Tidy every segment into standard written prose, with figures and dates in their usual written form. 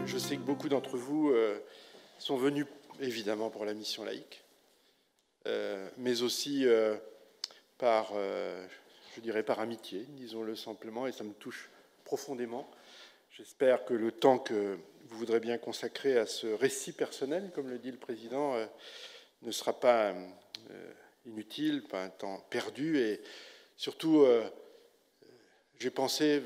Je sais que beaucoup d'entre vous sont venus évidemment pour la mission laïque, mais aussi par, je dirais, par amitié, disons-le simplement, et ça me touche profondément. J'espère que le temps que vous voudrez bien consacrer à ce récit personnel, comme le dit le président, ne sera pas inutile, pas un temps perdu. Et surtout, j'ai pensé,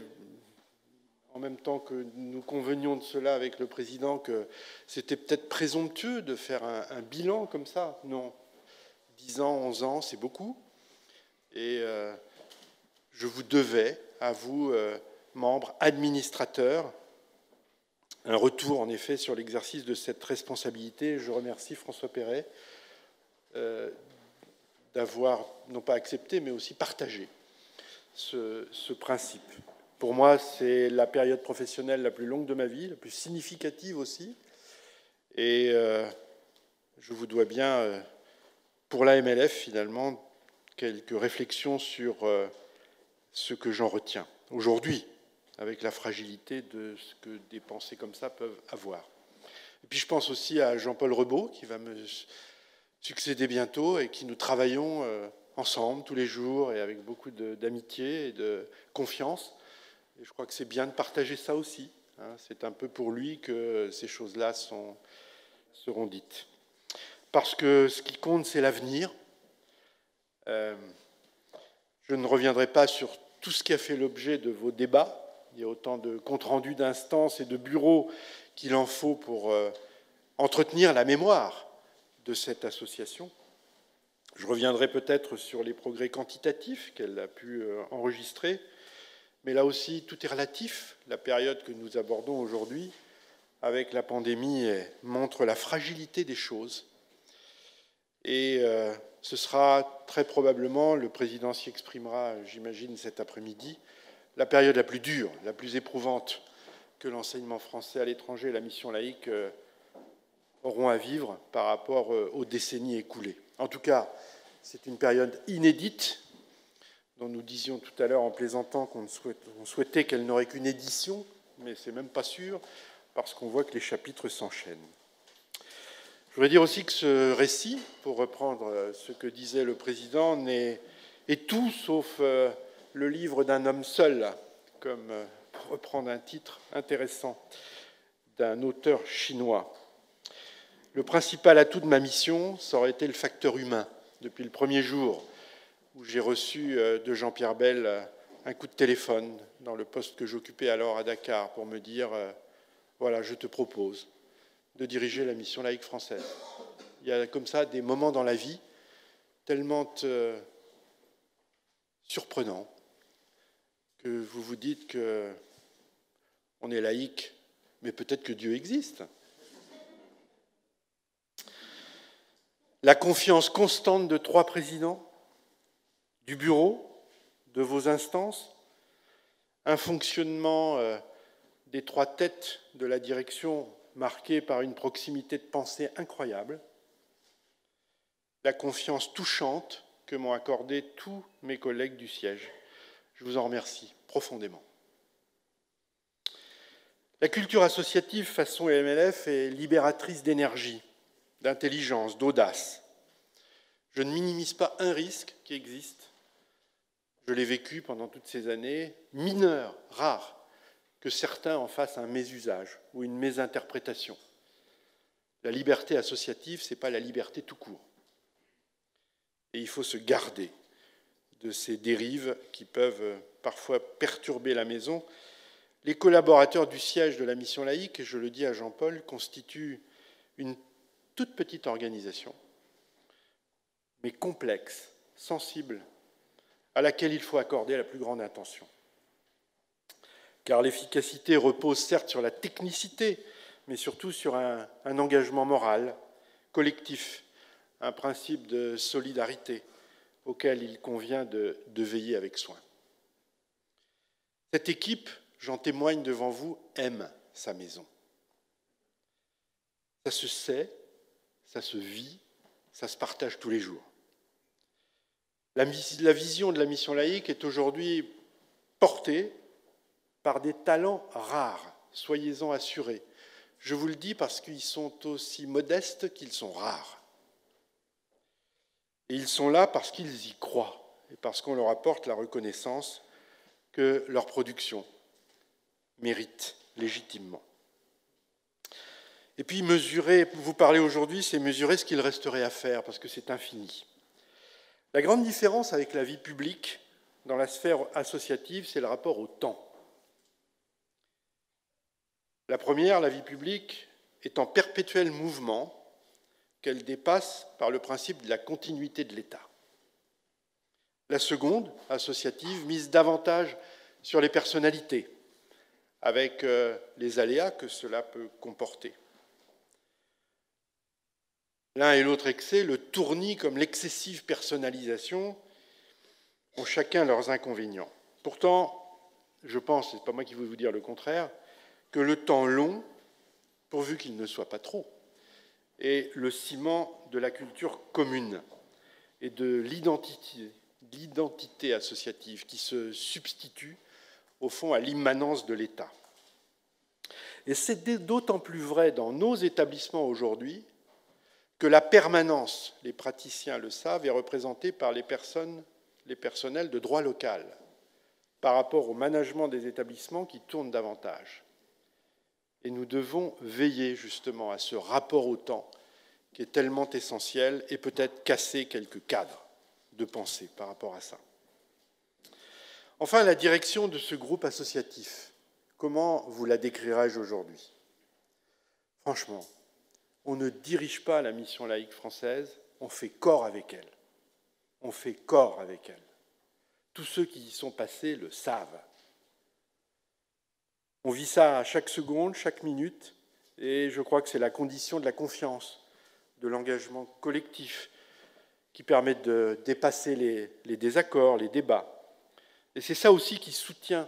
en même temps que nous convenions de cela avec le président, que c'était peut-être présomptueux de faire un bilan comme ça. Non, 10 ans, 11 ans, c'est beaucoup. Et je vous devais, à vous, membres, administrateurs, un retour en effet sur l'exercice de cette responsabilité. Je remercie François Perret d'avoir non pas accepté mais aussi partagé ce principe. Pour moi, c'est la période professionnelle la plus longue de ma vie, la plus significative aussi. Et je vous dois bien, pour la MLF finalement, quelques réflexions sur ce que j'en retiens aujourd'hui, avec la fragilité de ce que des pensées comme ça peuvent avoir. Et puis je pense aussi à Jean-Paul Rebaud, qui va me succéder bientôt et qui nous travaillons ensemble tous les jours et avec beaucoup d'amitié et de confiance. Et je crois que c'est bien de partager ça aussi. C'est un peu pour lui que ces choses-là seront dites. Parce que ce qui compte, c'est l'avenir. Je ne reviendrai pas sur tout ce qui a fait l'objet de vos débats. Il y a autant de comptes rendus d'instances et de bureaux qu'il en faut pour entretenir la mémoire de cette association. Je reviendrai peut-être sur les progrès quantitatifs qu'elle a pu enregistrer, mais là aussi, tout est relatif. La période que nous abordons aujourd'hui, avec la pandémie, montre la fragilité des choses. Et ce sera très probablement, le président s'y exprimera, j'imagine, cet après-midi, la période la plus dure, la plus éprouvante que l'enseignement français à l'étranger et la mission laïque auront à vivre par rapport aux décennies écoulées. En tout cas, c'est une période inédite, dont nous disions tout à l'heure en plaisantant qu'on souhaitait qu'elle n'aurait qu'une édition, mais c'est même pas sûr, parce qu'on voit que les chapitres s'enchaînent. Je voudrais dire aussi que ce récit, pour reprendre ce que disait le président, est tout sauf le livre d'un homme seul, comme pour reprendre un titre intéressant d'un auteur chinois. Le principal atout de ma mission, ça aurait été le facteur humain. Depuis le premier jour où j'ai reçu de Jean-Pierre Bel un coup de téléphone dans le poste que j'occupais alors à Dakar pour me dire « Voilà, je te propose de diriger la mission laïque française ». Il y a comme ça des moments dans la vie tellement surprenants que vous vous dites qu'on est laïque, mais peut-être que Dieu existe. La confiance constante de 3 présidents, du bureau, de vos instances, un fonctionnement des 3 têtes de la direction marqué par une proximité de pensée incroyable, la confiance touchante que m'ont accordée tous mes collègues du siège. Je vous en remercie profondément. La culture associative façon MLF est libératrice d'énergie, d'intelligence, d'audace. Je ne minimise pas un risque qui existe. Je l'ai vécu pendant toutes ces années, mineur, rare, que certains en fassent un mésusage ou une mésinterprétation. La liberté associative, ce n'est pas la liberté tout court. Et il faut se garder de ces dérives qui peuvent parfois perturber la maison. Les collaborateurs du siège de la mission laïque, et je le dis à Jean-Paul, constituent une toute petite organisation, mais complexe, sensible, à laquelle il faut accorder la plus grande attention. Car l'efficacité repose certes sur la technicité, mais surtout sur un engagement moral, collectif, un principe de solidarité auquel il convient de veiller avec soin. Cette équipe, j'en témoigne devant vous, aime sa maison. Ça se sait, ça se vit, ça se partage tous les jours. La vision de la mission laïque est aujourd'hui portée par des talents rares, soyez-en assurés, Je vous le dis parce qu'ils sont aussi modestes qu'ils sont rares. Et ils sont là parce qu'ils y croient et parce qu'on leur apporte la reconnaissance que leur production mérite légitimement. Et puis mesurer, vous parler aujourd'hui, c'est mesurer ce qu'il resterait à faire, parce que c'est infini. La grande différence avec la vie publique dans la sphère associative, c'est le rapport au temps. La première, la vie publique, est en perpétuel mouvement, qu'elle dépasse par le principe de la continuité de l'État. La seconde, associative, mise davantage sur les personnalités, avec les aléas que cela peut comporter. L'un et l'autre excès, le tournis comme l'excessive personnalisation, ont chacun leurs inconvénients. Pourtant, je pense, ce n'est pas moi qui vais vous dire le contraire, que le temps long, pourvu qu'il ne soit pas trop, est le ciment de la culture commune et de l'identité associative qui se substitue, au fond, à l'immanence de l'État. Et c'est d'autant plus vrai dans nos établissements aujourd'hui que la permanence, les praticiens le savent, est représentée par les personnels de droit local par rapport au management des établissements qui tournent davantage. Et nous devons veiller justement à ce rapport au temps qui est tellement essentiel et peut-être casser quelques cadres de pensée par rapport à ça. Enfin, la direction de ce groupe associatif, comment vous la décrirais-je aujourd'hui ? Franchement, on ne dirige pas la mission laïque française, on fait corps avec elle. On fait corps avec elle. Tous ceux qui y sont passés le savent. On vit ça à chaque seconde, chaque minute, et je crois que c'est la condition de la confiance, de l'engagement collectif qui permet de dépasser les désaccords, les débats. Et c'est ça aussi qui soutient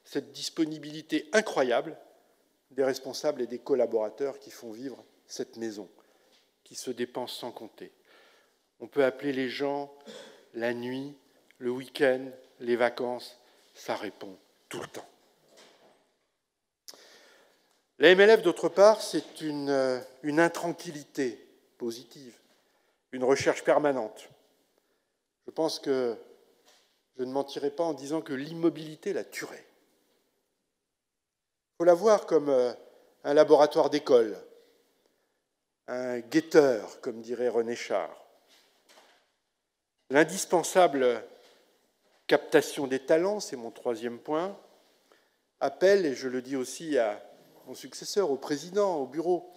cette disponibilité incroyable des responsables et des collaborateurs qui font vivre cette maison, qui se dépense sans compter. On peut appeler les gens la nuit, le week-end, les vacances, ça répond tout le temps. La MLF, d'autre part, c'est une intranquillité positive, une recherche permanente. Je pense que je ne mentirai pas en disant que l'immobilité la tuerait. Il faut la voir comme un laboratoire d'école, un guetteur, comme dirait René Char. L'indispensable captation des talents, c'est mon troisième point, appelle, et je le dis aussi à mon successeur, au président, au bureau,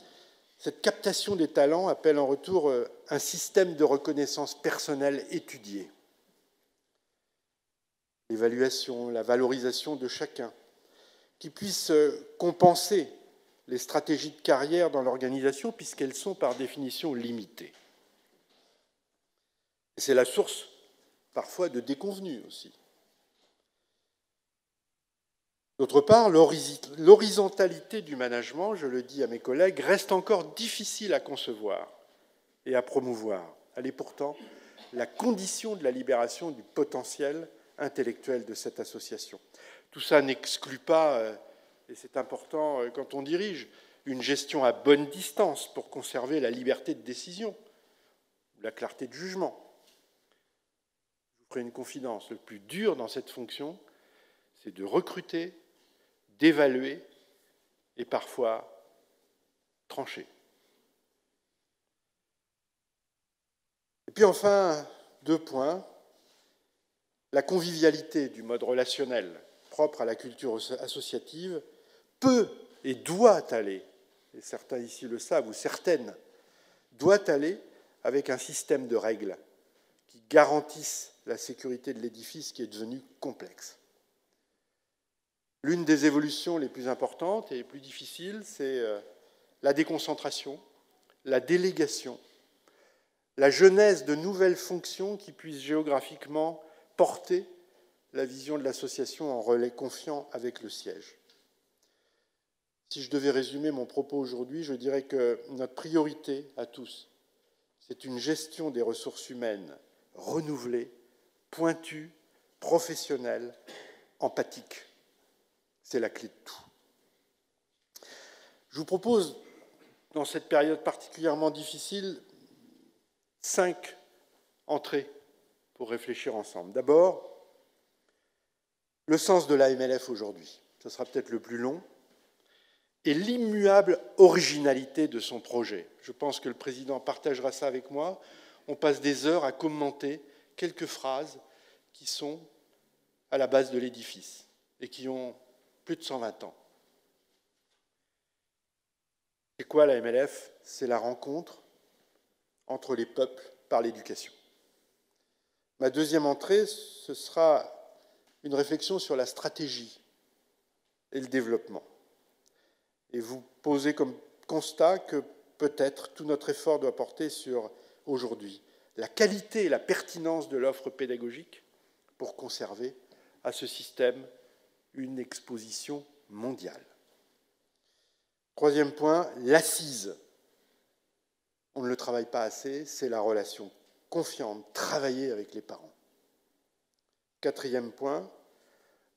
cette captation des talents appelle en retour un système de reconnaissance personnelle étudié. L'évaluation, la valorisation de chacun, qui puisse compenser les stratégies de carrière dans l'organisation, puisqu'elles sont par définition limitées. Et c'est la source, parfois, de déconvenues aussi. D'autre part, l'horizontalité du management, je le dis à mes collègues, reste encore difficile à concevoir et à promouvoir. Elle est pourtant la condition de la libération du potentiel intellectuel de cette association. Tout ça n'exclut pas, et c'est important quand on dirige, une gestion à bonne distance pour conserver la liberté de décision, la clarté de jugement. Je vous ferai une confidence, le plus dur dans cette fonction, c'est de recruter, d'évaluer et parfois trancher. Et puis enfin, 2 points. La convivialité du mode relationnel propre à la culture associative peut et doit aller, et certains ici le savent, ou certaines, doit aller avec un système de règles qui garantissent la sécurité de l'édifice qui est devenu complexe. L'une des évolutions les plus importantes et les plus difficiles, c'est la déconcentration, la délégation, la genèse de nouvelles fonctions qui puissent géographiquement porter la vision de l'association en relais confiant avec le siège. Si je devais résumer mon propos aujourd'hui, je dirais que notre priorité à tous, c'est une gestion des ressources humaines renouvelée, pointue, professionnelle, empathique. C'est la clé de tout. Je vous propose, dans cette période particulièrement difficile, 5 entrées pour réfléchir ensemble. D'abord, le sens de la MLF aujourd'hui, ce sera peut-être le plus long, et l'immuable originalité de son projet. Je pense que le président partagera ça avec moi. On passe des heures à commenter quelques phrases qui sont à la base de l'édifice et qui ont plus de 120 ans. C'est quoi la MLF? C'est la rencontre entre les peuples par l'éducation. Ma deuxième entrée, ce sera une réflexion sur la stratégie et le développement. Et vous posez comme constat que peut-être tout notre effort doit porter sur, aujourd'hui, la qualité et la pertinence de l'offre pédagogique pour conserver à ce système une exposition mondiale. Troisième point, l'assise. On ne le travaille pas assez, c'est la relation confiante, travailler avec les parents. Quatrième point,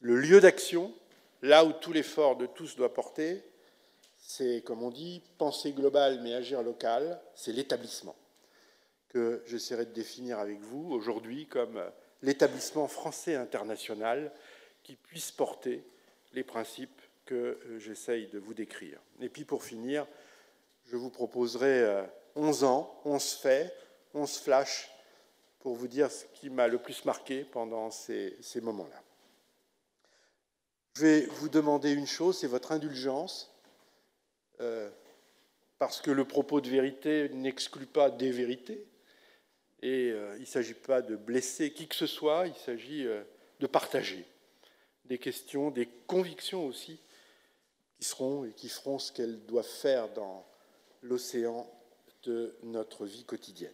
le lieu d'action, là où tout l'effort de tous doit porter, c'est, comme on dit, penser global mais agir local, c'est l'établissement, que j'essaierai de définir avec vous aujourd'hui comme l'établissement français international qui puisse porter les principes que j'essaye de vous décrire. Et puis pour finir, je vous proposerai 11 ans, 11 faits, 11 flashs pour vous dire ce qui m'a le plus marqué pendant ces moments-là. Je vais vous demander une chose, c'est votre indulgence, parce que le propos de vérité n'exclut pas des vérités, et il ne s'agit pas de blesser qui que ce soit, il s'agit de partager des questions, des convictions aussi, qui seront et qui feront ce qu'elles doivent faire dans l'océan de notre vie quotidienne.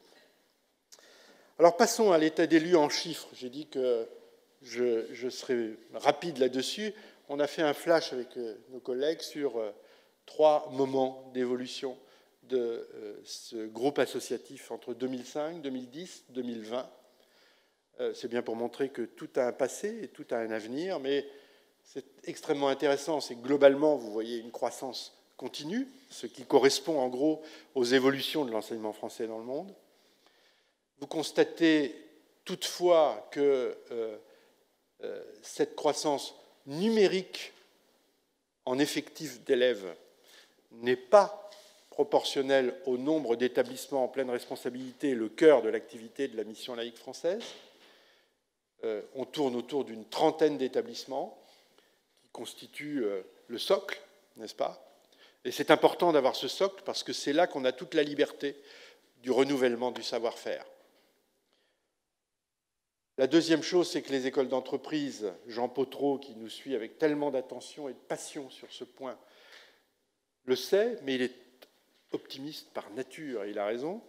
Alors passons à l'état des lieux en chiffres. J'ai dit que je serai rapide là-dessus. On a fait un flash avec nos collègues sur 3 moments d'évolution de ce groupe associatif entre 2005, 2010, 2020. C'est bien pour montrer que tout a un passé et tout a un avenir, mais c'est extrêmement intéressant, c'est que globalement, vous voyez une croissance continue, ce qui correspond en gros aux évolutions de l'enseignement français dans le monde. Vous constatez toutefois que cette croissance numérique en effectif d'élèves n'est pas proportionnelle au nombre d'établissements en pleine responsabilité, le cœur de l'activité de la mission laïque française. On tourne autour d'une trentaine d'établissements qui constituent le socle, n'est-ce pas? Et c'est important d'avoir ce socle parce que c'est là qu'on a toute la liberté du renouvellement du savoir-faire. La deuxième chose, c'est que les écoles d'entreprise, Jean Potreau, qui nous suit avec tellement d'attention et de passion sur ce point, le sait, mais il est optimiste par nature, et il a raison.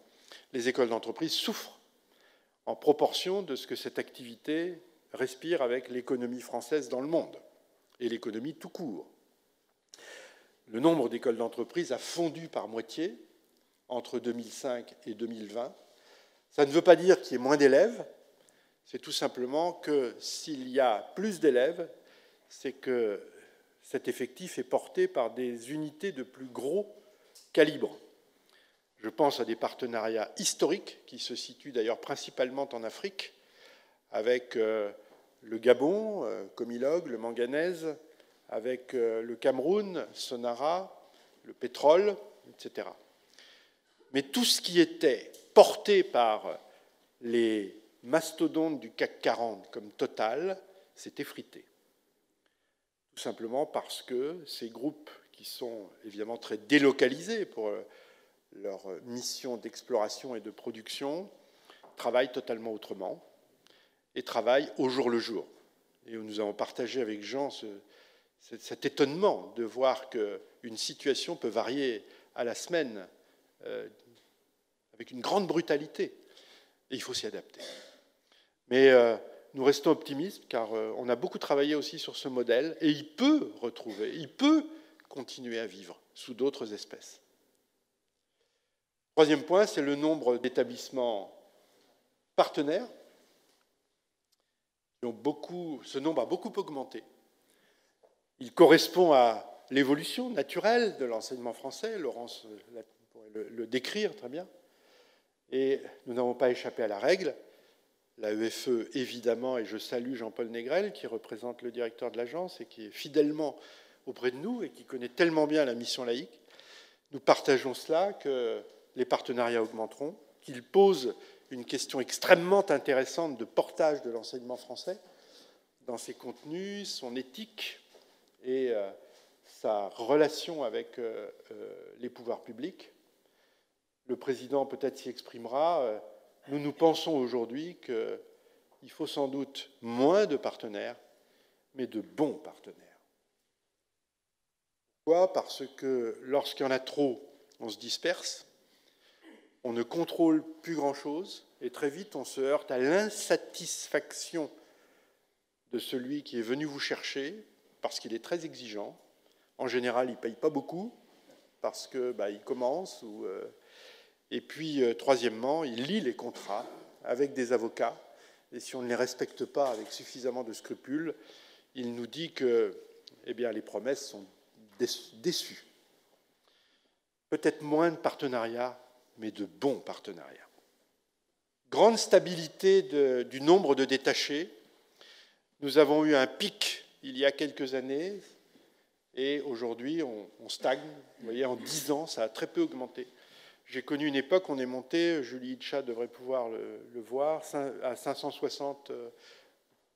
Les écoles d'entreprise souffrent en proportion de ce que cette activité respire avec l'économie française dans le monde, et l'économie tout court. Le nombre d'écoles d'entreprise a fondu par moitié entre 2005 et 2020. Ça ne veut pas dire qu'il y ait moins d'élèves, c'est tout simplement que s'il y a plus d'élèves, c'est que cet effectif est porté par des unités de plus gros calibre. Je pense à des partenariats historiques qui se situent d'ailleurs principalement en Afrique, avec le Gabon, Comilog, le manganèse, avec le Cameroun, Sonara, le pétrole, etc. Mais tout ce qui était porté par les mastodontes du CAC 40 comme Total s'est effrité. Tout simplement parce que ces groupes qui sont évidemment très délocalisés pour leur mission d'exploration et de production travaillent totalement autrement et travaillent au jour le jour. Et nous avons partagé avec Jean cet étonnement de voir qu'une situation peut varier à la semaine avec une grande brutalité. Et il faut s'y adapter. Mais nous restons optimistes car on a beaucoup travaillé aussi sur ce modèle et il peut continuer à vivre sous d'autres espèces. Troisième point, c'est le nombre d'établissements partenaires. Ce nombre a beaucoup augmenté. Il correspond à l'évolution naturelle de l'enseignement français. Laurence pourrait le décrire très bien. Et nous n'avons pas échappé à la règle. La EFE, évidemment, et je salue Jean-Paul Négrel, qui représente le directeur de l'agence et qui est fidèlement auprès de nous et qui connaît tellement bien la mission laïque. Nous partageons cela, que les partenariats augmenteront, qu'ils posent une question extrêmement intéressante de portage de l'enseignement français dans ses contenus, son éthique et sa relation avec les pouvoirs publics. Le président peut-être s'y exprimera. Nous pensons aujourd'hui qu'il faut sans doute moins de partenaires, mais de bons partenaires. Pourquoi ? Parce que lorsqu'il y en a trop, on se disperse, on ne contrôle plus grand-chose, et très vite on se heurte à l'insatisfaction de celui qui est venu vous chercher, parce qu'il est très exigeant. En général, il ne paye pas beaucoup, parce qu'il commence. Et puis, troisièmement, il lit les contrats avec des avocats, et si on ne les respecte pas avec suffisamment de scrupules, il nous dit que les promesses sont déçues. Peut-être moins de partenariats, mais de bons partenariats. Grande stabilité du nombre de détachés. Nous avons eu un pic il y a quelques années, et aujourd'hui, on stagne. Vous voyez, en 10 ans, ça a très peu augmenté. J'ai connu une époque, on est monté, Julie Hitcha devrait pouvoir le voir, à 560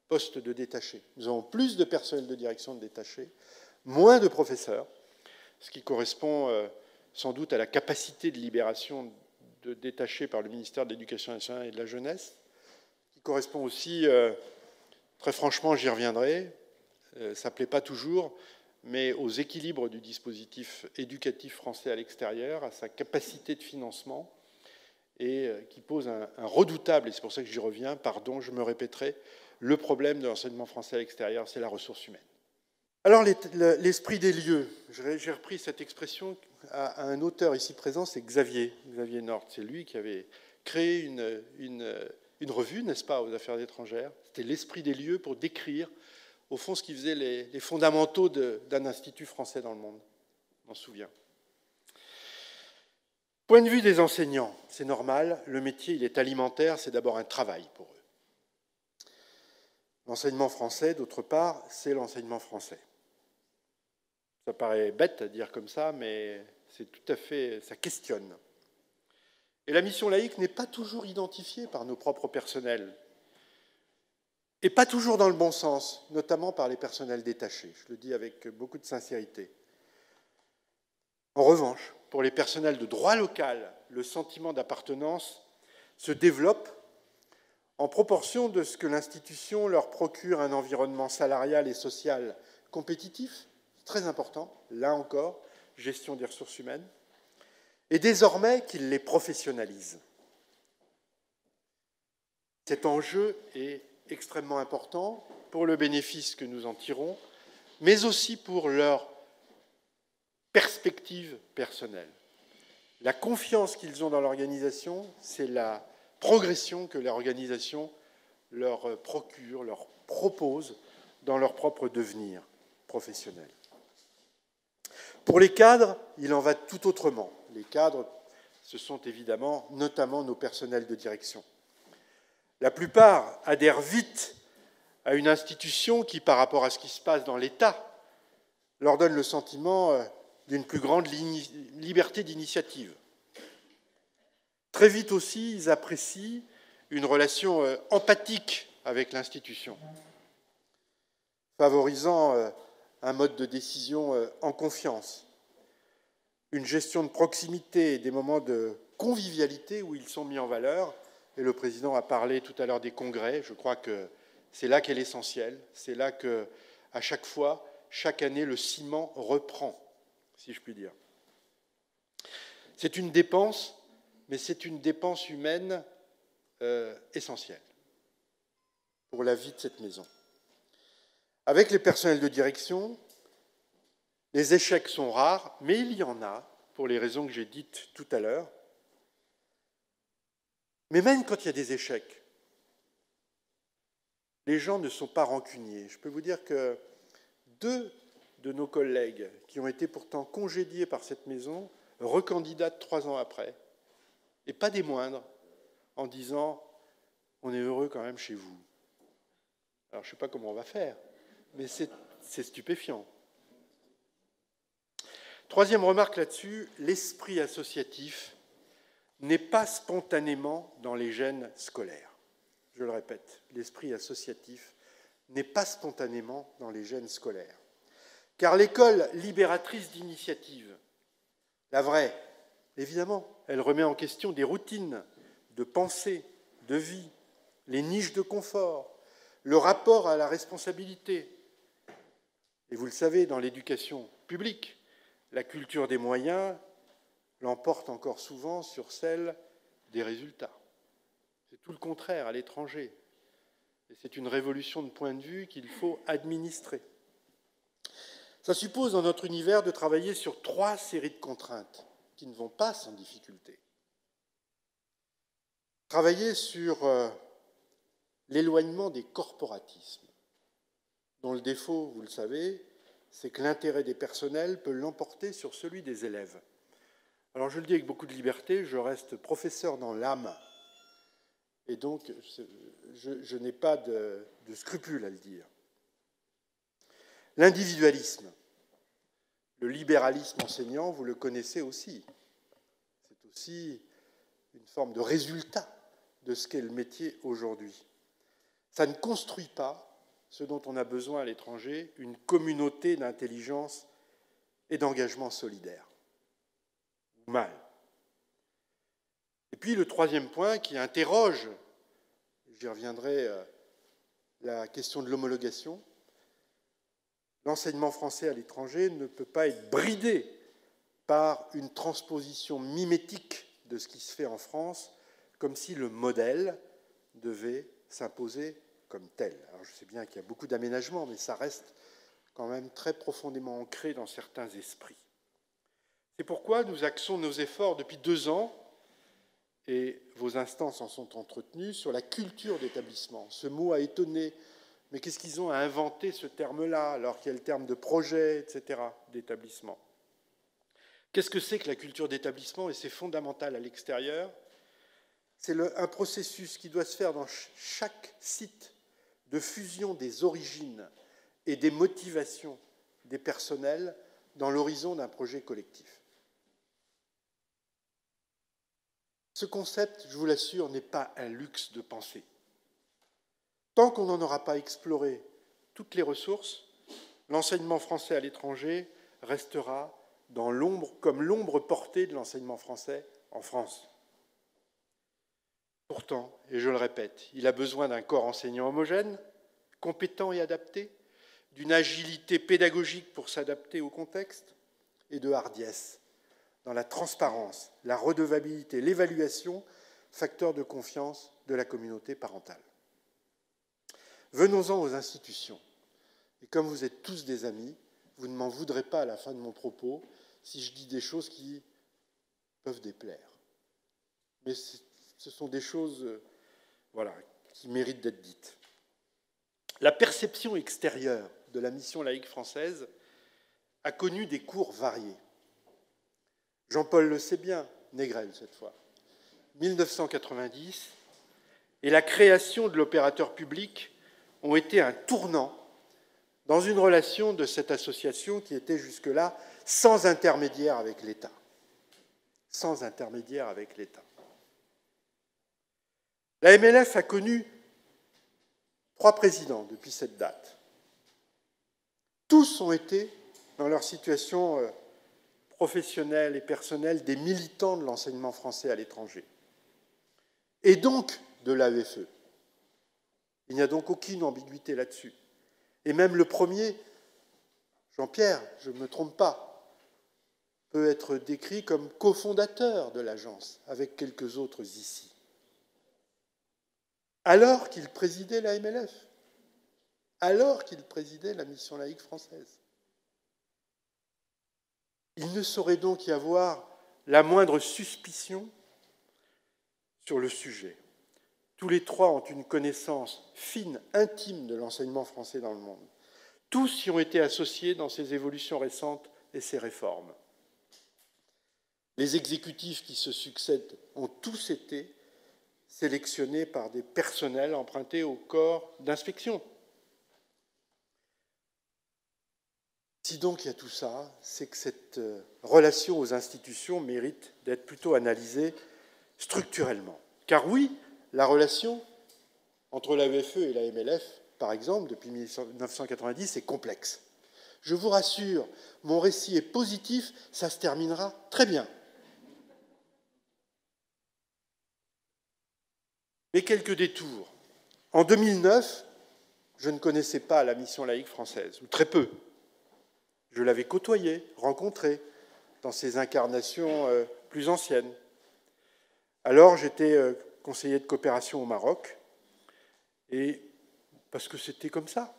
postes de détachés. Nous avons plus de personnel de direction de détachés, moins de professeurs, ce qui correspond sans doute à la capacité de libération de détachés par le ministère de l'Éducation nationale et de la jeunesse, qui correspond aussi, très franchement, j'y reviendrai, ça ne plaît pas toujours, mais aux équilibres du dispositif éducatif français à l'extérieur, à sa capacité de financement, et qui pose un redoutable, et c'est pour ça que j'y reviens, pardon, je me répéterai, le problème de l'enseignement français à l'extérieur, c'est la ressource humaine. Alors, l'esprit des lieux, j'ai repris cette expression à un auteur ici présent, c'est Xavier Nord. C'est lui qui avait créé une revue, n'est-ce pas, aux affaires étrangères. C'était l'esprit des lieux pour décrire au fond, ce qui faisait les fondamentaux d'un institut français dans le monde. On s'en souvient. Point de vue des enseignants, c'est normal, le métier, il est alimentaire, c'est d'abord un travail pour eux. L'enseignement français, d'autre part, c'est l'enseignement français. Ça paraît bête à dire comme ça, mais c'est tout à fait, ça questionne. Et la mission laïque n'est pas toujours identifiée par nos propres personnels. Et pas toujours dans le bon sens, notamment par les personnels détachés. Je le dis avec beaucoup de sincérité. En revanche, pour les personnels de droit local, le sentiment d'appartenance se développe en proportion de ce que l'institution leur procure un environnement salarial et social compétitif, très important, là encore, gestion des ressources humaines, et désormais qu'ils les professionnalisent. Cet enjeu est extrêmement important pour le bénéfice que nous en tirons, mais aussi pour leur perspective personnelle. La confiance qu'ils ont dans l'organisation, c'est la progression que l'organisation leur procure, leur propose dans leur propre devenir professionnel. Pour les cadres, il en va tout autrement. Les cadres, ce sont évidemment notamment nos personnels de direction. La plupart adhèrent vite à une institution qui, par rapport à ce qui se passe dans l'État, leur donne le sentiment d'une plus grande liberté d'initiative. Très vite aussi, ils apprécient une relation empathique avec l'institution, favorisant un mode de décision en confiance, une gestion de proximité et des moments de convivialité où ils sont mis en valeur. Et le président a parlé tout à l'heure des congrès. Je crois que c'est là qu'est l'essentiel. C'est là que, à chaque fois, chaque année, le ciment reprend, si je puis dire. C'est une dépense, mais c'est une dépense humaine essentielle pour la vie de cette maison. Avec les personnels de direction, les échecs sont rares, mais il y en a, pour les raisons que j'ai dites tout à l'heure. Mais même quand il y a des échecs, les gens ne sont pas rancuniers. Je peux vous dire que 2 de nos collègues qui ont été pourtant congédiés par cette maison recandidatent 3 ans après, et pas des moindres, en disant « on est heureux quand même chez vous ». Alors je ne sais pas comment on va faire, mais c'est stupéfiant. Troisième remarque là-dessus, l'esprit associatif n'est pas spontanément dans les gènes scolaires. Je le répète, l'esprit associatif n'est pas spontanément dans les gènes scolaires. Car l'école libératrice d'initiative, la vraie, évidemment, elle remet en question des routines de pensée, de vie, les niches de confort, le rapport à la responsabilité. Et vous le savez, dans l'éducation publique, la culture des moyens l'emporte encore souvent sur celle des résultats. C'est tout le contraire à l'étranger. Et c'est une révolution de point de vue qu'il faut administrer. Ça suppose, dans notre univers, de travailler sur 3 séries de contraintes qui ne vont pas sans difficulté. Travailler sur l'éloignement des corporatismes, dont le défaut, vous le savez, c'est que l'intérêt des personnels peut l'emporter sur celui des élèves. Alors je le dis avec beaucoup de liberté, je reste professeur dans l'âme, et donc je n'ai pas de scrupule à le dire. L'individualisme, le libéralisme enseignant, vous le connaissez aussi. C'est aussi une forme de résultat de ce qu'est le métier aujourd'hui. Ça ne construit pas ce dont on a besoin à l'étranger, une communauté d'intelligence et d'engagement solidaire. Mal. Et puis le troisième point qui interroge, j'y reviendrai, la question de l'homologation. L'enseignement français à l'étranger ne peut pas être bridé par une transposition mimétique de ce qui se fait en France, comme si le modèle devait s'imposer comme tel. Alors je sais bien qu'il y a beaucoup d'aménagements, mais ça reste quand même très profondément ancré dans certains esprits. C'est pourquoi nous axons nos efforts depuis 2 ans, et vos instances en sont entretenues, sur la culture d'établissement. Ce mot a étonné, mais qu'est-ce qu'ils ont à inventer ce terme-là, alors qu'il y a le terme de projet, etc., d'établissement. Qu'est-ce que c'est que la culture d'établissement? Et c'est fondamental à l'extérieur. C'est un processus qui doit se faire dans chaque site de fusion des origines et des motivations des personnels dans l'horizon d'un projet collectif. Ce concept, je vous l'assure, n'est pas un luxe de pensée. Tant qu'on n'en aura pas exploré toutes les ressources, l'enseignement français à l'étranger restera dans l'ombre, comme l'ombre portée de l'enseignement français en France. Pourtant, et je le répète, il a besoin d'un corps enseignant homogène, compétent et adapté, d'une agilité pédagogique pour s'adapter au contexte et de hardiesse dans la transparence, la redevabilité, l'évaluation, facteur de confiance de la communauté parentale. Venons-en aux institutions. Et comme vous êtes tous des amis, vous ne m'en voudrez pas à la fin de mon propos si je dis des choses qui peuvent déplaire. Mais ce sont des choses qui méritent d'être dites. La perception extérieure de la mission laïque française a connu des cours variés. Jean-Paul le sait bien, Négrel cette fois, 1990, et la création de l'opérateur public ont été un tournant dans une relation de cette association qui était jusque-là sans intermédiaire avec l'État. Sans intermédiaire avec l'État. La MLF a connu 3 présidents depuis cette date. Tous ont été, dans leur situation professionnelle et personnelle, des militants de l'enseignement français à l'étranger. Et donc de l'AEFE. Il n'y a donc aucune ambiguïté là-dessus. Et même le premier, Jean-Pierre, je ne me trompe pas, peut être décrit comme cofondateur de l'agence, avec quelques autres ici. Alors qu'il présidait la MLF, alors qu'il présidait la mission laïque française. Il ne saurait donc y avoir la moindre suspicion sur le sujet. Tous les 3 ont une connaissance fine, intime de l'enseignement français dans le monde. Tous y ont été associés dans ces évolutions récentes et ces réformes. Les exécutifs qui se succèdent ont tous été sélectionnés par des personnels empruntés au corps d'inspection. Si donc il y a tout ça, c'est que cette relation aux institutions mérite d'être plutôt analysée structurellement. Car oui, la relation entre l'AEFE et la MLF, par exemple, depuis 1990, est complexe. Je vous rassure, mon récit est positif, ça se terminera très bien. Mais quelques détours. En 2009, je ne connaissais pas la mission laïque française, ou très peu. Je l'avais côtoyée, rencontrée, dans ses incarnations plus anciennes. Alors, j'étais conseiller de coopération au Maroc, et parce que c'était comme ça,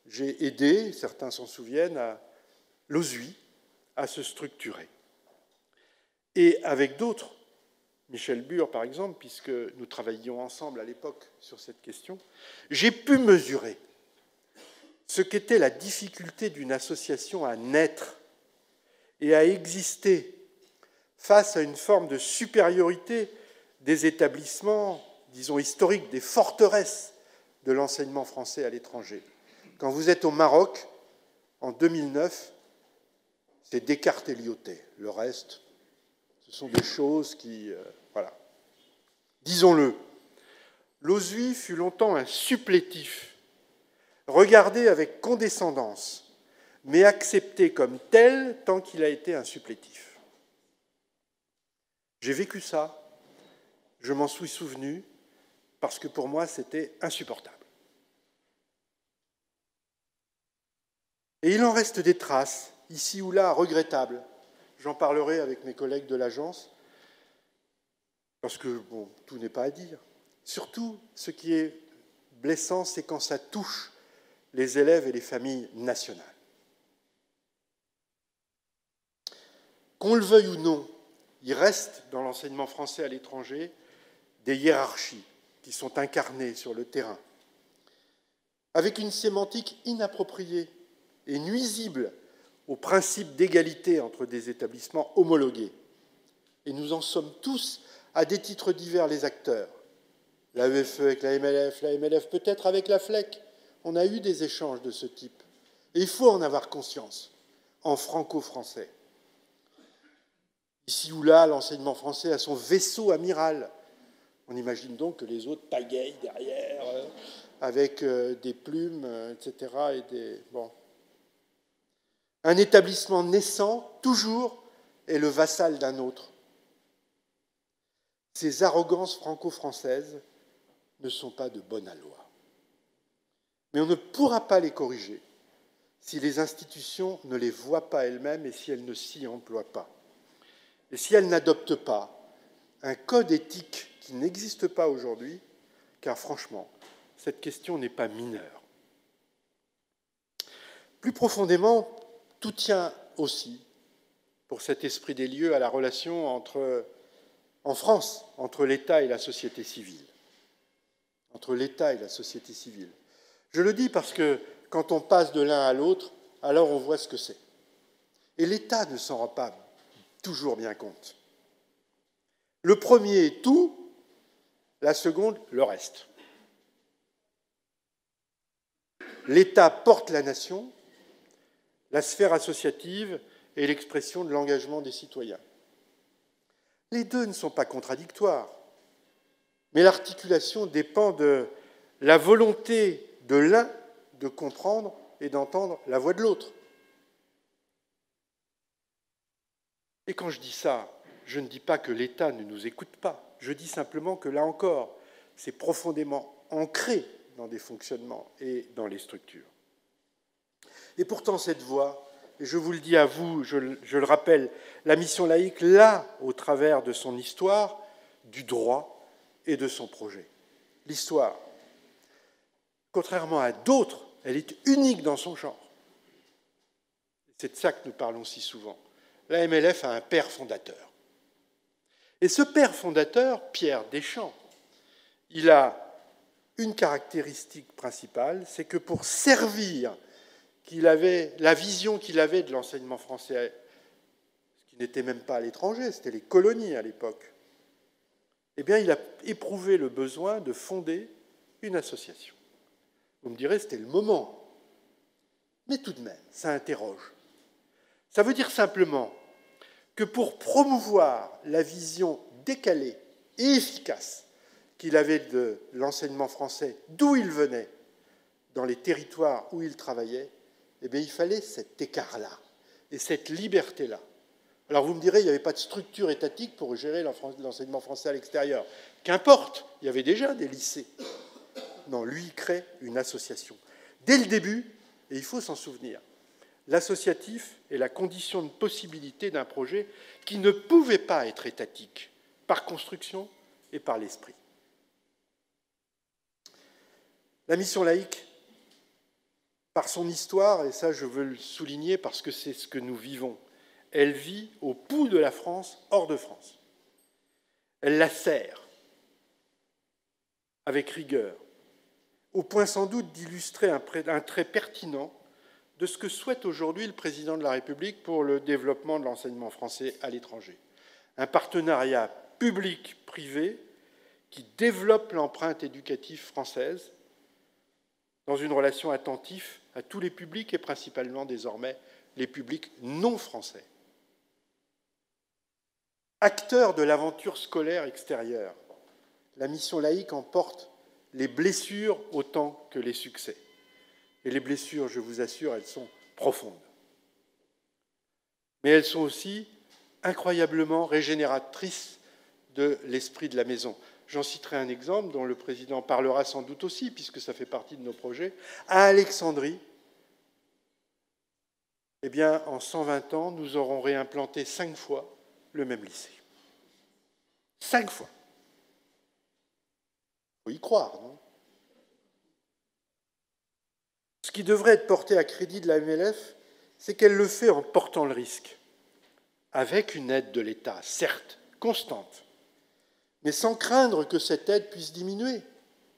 j'ai aidé, certains s'en souviennent, à l'OSUI à se structurer. Et avec d'autres, Michel Bure par exemple, puisque nous travaillions ensemble à l'époque sur cette question, j'ai pu mesurer ce qu'était la difficulté d'une association à naître et à exister face à une forme de supériorité des établissements, disons historiques, des forteresses de l'enseignement français à l'étranger. Quand vous êtes au Maroc, en 2009, c'est Descartes et Lyotet. Le reste, ce sont des choses qui... voilà. Disons-le, l'OSUI fut longtemps un supplétif, regardé avec condescendance, mais accepté comme tel tant qu'il a été un supplétif. J'ai vécu ça, je m'en suis souvenu, parce que pour moi, c'était insupportable. Et il en reste des traces, ici ou là, regrettables. J'en parlerai avec mes collègues de l'agence, parce que, bon, tout n'est pas à dire. Surtout, ce qui est blessant, c'est quand ça touche les élèves et les familles nationales. Qu'on le veuille ou non, il reste dans l'enseignement français à l'étranger des hiérarchies qui sont incarnées sur le terrain, avec une sémantique inappropriée et nuisible au principe d'égalité entre des établissements homologués. Et nous en sommes tous, à des titres divers, les acteurs. L'AEFE avec la MLF peut-être avec la FLEC. On a eu des échanges de ce type. Et il faut en avoir conscience, en franco-français. Ici ou là, l'enseignement français a son vaisseau amiral. On imagine donc que les autres pagayent derrière, avec des plumes, etc. Et des... bon. Un établissement naissant, toujours, est le vassal d'un autre. Ces arrogances franco-françaises ne sont pas de bonne aloi. Mais on ne pourra pas les corriger si les institutions ne les voient pas elles-mêmes et si elles ne s'y emploient pas. Et si elles n'adoptent pas un code éthique qui n'existe pas aujourd'hui, car franchement, cette question n'est pas mineure. Plus profondément, tout tient aussi, pour cet esprit des lieux, à la relation en France, entre l'État et la société civile. Entre l'État et la société civile. Je le dis parce que quand on passe de l'un à l'autre, alors on voit ce que c'est. Et l'État ne s'en rend pas toujours bien compte. Le premier est tout, la seconde, le reste. L'État porte la nation, la sphère associative est l'expression de l'engagement des citoyens. Les deux ne sont pas contradictoires, mais l'articulation dépend de la volonté de l'un de comprendre et d'entendre la voix de l'autre. Et quand je dis ça, je ne dis pas que l'État ne nous écoute pas, je dis simplement que là encore, c'est profondément ancré dans des fonctionnements et dans les structures. Et pourtant cette voix, et je vous le dis à vous, je le rappelle, la mission laïque, là, au travers de son histoire, du droit et de son projet. L'histoire, contrairement à d'autres, elle est unique dans son genre. C'est de ça que nous parlons si souvent. La MLF a un père fondateur. Et ce père fondateur, Pierre Deschamps, il a une caractéristique principale, c'est que pour servir la vision qu'il avait de l'enseignement français, ce qui n'était même pas à l'étranger, c'était les colonies à l'époque, eh bien, il a éprouvé le besoin de fonder une association. Vous me direz, c'était le moment. Mais tout de même, ça interroge. Ça veut dire simplement que pour promouvoir la vision décalée et efficace qu'il avait de l'enseignement français, d'où il venait, dans les territoires où il travaillait, eh bien, il fallait cet écart-là et cette liberté-là. Alors vous me direz, il n'y avait pas de structure étatique pour gérer l'enseignement français à l'extérieur. Qu'importe, il y avait déjà des lycées. Non, lui, il crée une association. Dès le début, et il faut s'en souvenir, l'associatif est la condition de possibilité d'un projet qui ne pouvait pas être étatique, par construction et par l'esprit. La mission laïque, par son histoire, et ça je veux le souligner parce que c'est ce que nous vivons, elle vit au pouls de la France, hors de France. Elle la sert avec rigueur, au point sans doute d'illustrer un trait pertinent de ce que souhaite aujourd'hui le président de la République pour le développement de l'enseignement français à l'étranger. Un partenariat public-privé qui développe l'empreinte éducative française dans une relation attentive à tous les publics et principalement désormais les publics non français. Acteur de l'aventure scolaire extérieure, la mission laïque emporte les blessures autant que les succès. Et les blessures, je vous assure, elles sont profondes. Mais elles sont aussi incroyablement régénératrices de l'esprit de la maison. J'en citerai un exemple dont le président parlera sans doute aussi, puisque ça fait partie de nos projets. À Alexandrie, eh bien, en 120 ans, nous aurons réimplanté 5 fois le même lycée. 5 fois. Il faut y croire, non ? Ce qui devrait être porté à crédit de la MLF, c'est qu'elle le fait en portant le risque, avec une aide de l'État, certes, constante, mais sans craindre que cette aide puisse diminuer,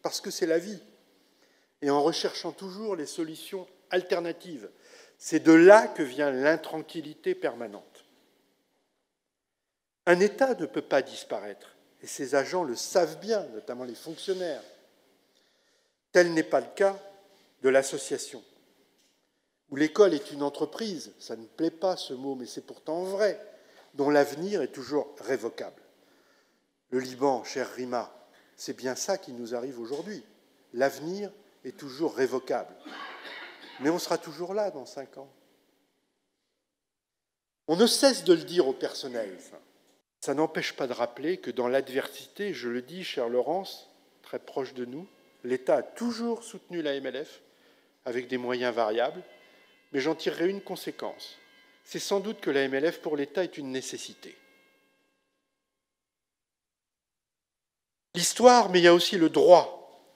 parce que c'est la vie, et en recherchant toujours les solutions alternatives. C'est de là que vient l'intranquillité permanente. Un État ne peut pas disparaître, et ses agents le savent bien, notamment les fonctionnaires. Tel n'est pas le cas de l'association, où l'école est une entreprise, ça ne plaît pas ce mot, mais c'est pourtant vrai, dont l'avenir est toujours révocable. Le Liban, cher Rima, c'est bien ça qui nous arrive aujourd'hui. L'avenir est toujours révocable. Mais on sera toujours là dans 5 ans. On ne cesse de le dire au personnel. Ça n'empêche pas de rappeler que dans l'adversité, je le dis, chère Laurence, très proche de nous, l'État a toujours soutenu la MLF avec des moyens variables, mais j'en tirerai une conséquence. C'est sans doute que la MLF pour l'État est une nécessité. L'histoire, mais il y a aussi le droit.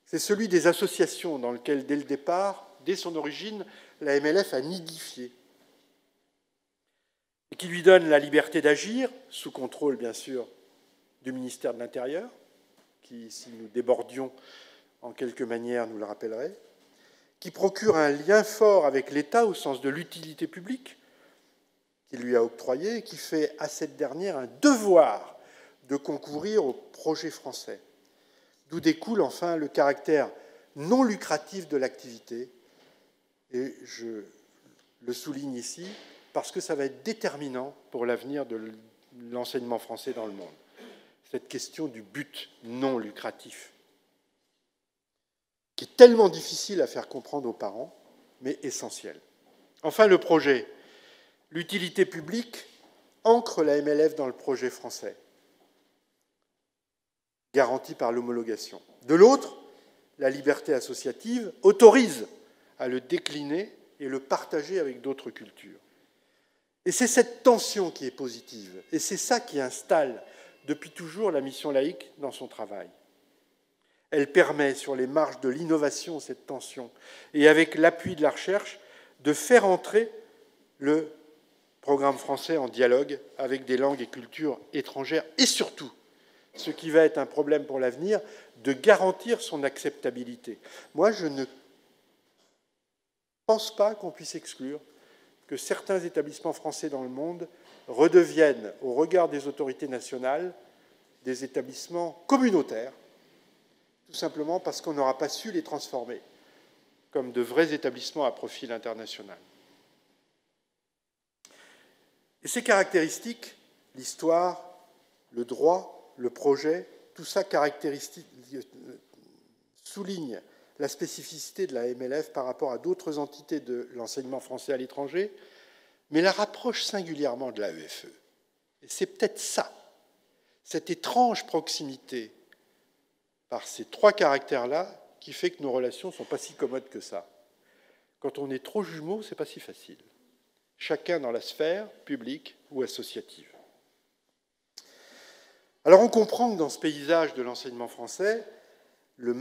C'est celui des associations dans lequel, dès le départ, dès son origine, la MLF a nidifié et qui lui donne la liberté d'agir, sous contrôle, bien sûr, du ministère de l'Intérieur, qui, si nous débordions en quelque manière, nous le rappellerait, qui procure un lien fort avec l'État au sens de l'utilité publique qu'il lui a octroyé et qui fait à cette dernière un devoir de concourir au projet français, d'où découle enfin le caractère non lucratif de l'activité. Et je le souligne ici parce que ça va être déterminant pour l'avenir de l'enseignement français dans le monde. Cette question du but non lucratif, qui est tellement difficile à faire comprendre aux parents, mais essentiel. Enfin, le projet. L'utilité publique ancre la MLF dans le projet français, garantie par l'homologation. De l'autre, la liberté associative autorise à le décliner et le partager avec d'autres cultures. Et c'est cette tension qui est positive, et c'est ça qui installe depuis toujours la mission laïque dans son travail. Elle permet, sur les marges de l'innovation, cette tension, et avec l'appui de la recherche, de faire entrer le programme français en dialogue avec des langues et cultures étrangères, et surtout, ce qui va être un problème pour l'avenir, de garantir son acceptabilité. Moi, je ne pense pas qu'on puisse exclure que certains établissements français dans le monde redeviennent, au regard des autorités nationales, des établissements communautaires, tout simplement parce qu'on n'aura pas su les transformer comme de vrais établissements à profil international. Et ces caractéristiques, l'histoire, le droit, le projet, tout ça souligne la spécificité de la MLF par rapport à d'autres entités de l'enseignement français à l'étranger, mais la rapproche singulièrement de l'AEFE. Et c'est peut-être ça, cette étrange proximité par ces trois caractères-là, qui fait que nos relations ne sont pas si commodes que ça. Quand on est trop jumeaux, ce n'est pas si facile. Chacun dans la sphère publique ou associative. Alors on comprend que dans ce paysage de l'enseignement français, le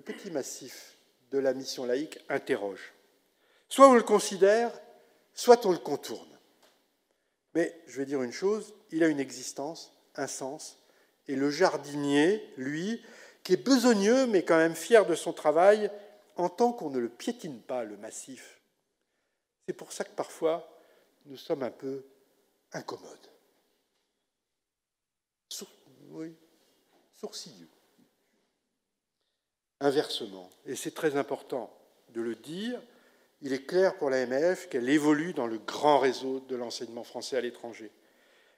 petit massif de la mission laïque interroge. Soit on le considère, soit on le contourne. Mais je vais dire une chose, il a une existence, un sens, et le jardinier, lui, qui est besogneux, mais quand même fier de son travail, entend qu'on ne le piétine pas, le massif. C'est pour ça que parfois, nous sommes un peu incommodes. Sourcilleux. Inversement, et c'est très important de le dire, il est clair pour la MLF qu'elle évolue dans le grand réseau de l'enseignement français à l'étranger.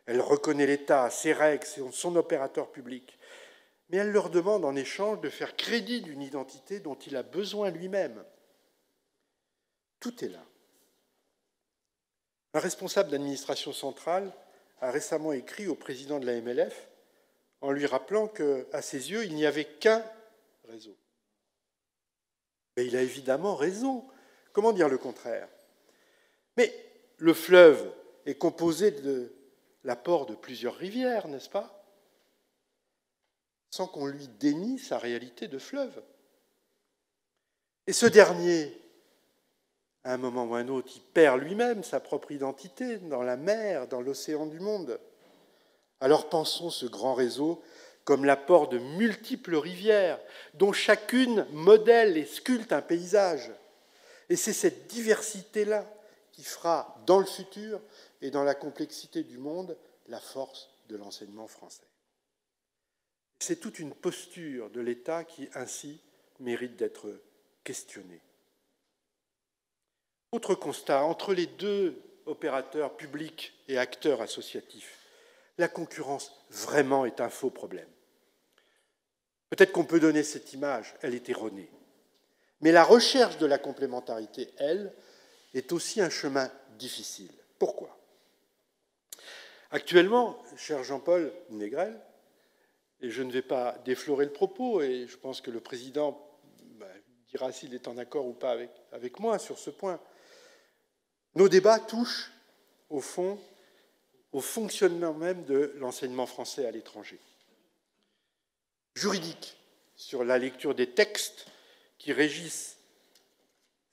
Elle reconnaît l'État, ses règles, son opérateur public, mais elle leur demande en échange de faire crédit d'une identité dont il a besoin lui-même. Tout est là. Un responsable d'administration centrale a récemment écrit au président de la MLF en lui rappelant qu'à ses yeux, il n'y avait qu'un réseau. Mais il a évidemment raison. Comment dire le contraire? Mais le fleuve est composé de l'apport de plusieurs rivières, n'est-ce pas? Sans qu'on lui dénie sa réalité de fleuve. Et ce dernier, à un moment ou à un autre, il perd lui-même sa propre identité dans la mer, dans l'océan du monde. Alors pensons ce grand réseau comme l'apport de multiples rivières, dont chacune modèle et sculpte un paysage. Et c'est cette diversité-là qui fera, dans le futur et dans la complexité du monde, la force de l'enseignement français. C'est toute une posture de l'État qui, ainsi, mérite d'être questionnée. Autre constat, entre les deux opérateurs publics et acteurs associatifs, la concurrence vraiment est un faux problème. Peut-être qu'on peut donner cette image, elle est erronée. Mais la recherche de la complémentarité, elle, est aussi un chemin difficile. Pourquoi? Actuellement, cher Jean-Paul Négrel, et je ne vais pas déflorer le propos, et je pense que le président dira s'il est en accord ou pas avec moi sur ce point, nos débats touchent, au fond, au fonctionnement même de l'enseignement français à l'étranger. Juridique, sur la lecture des textes qui régissent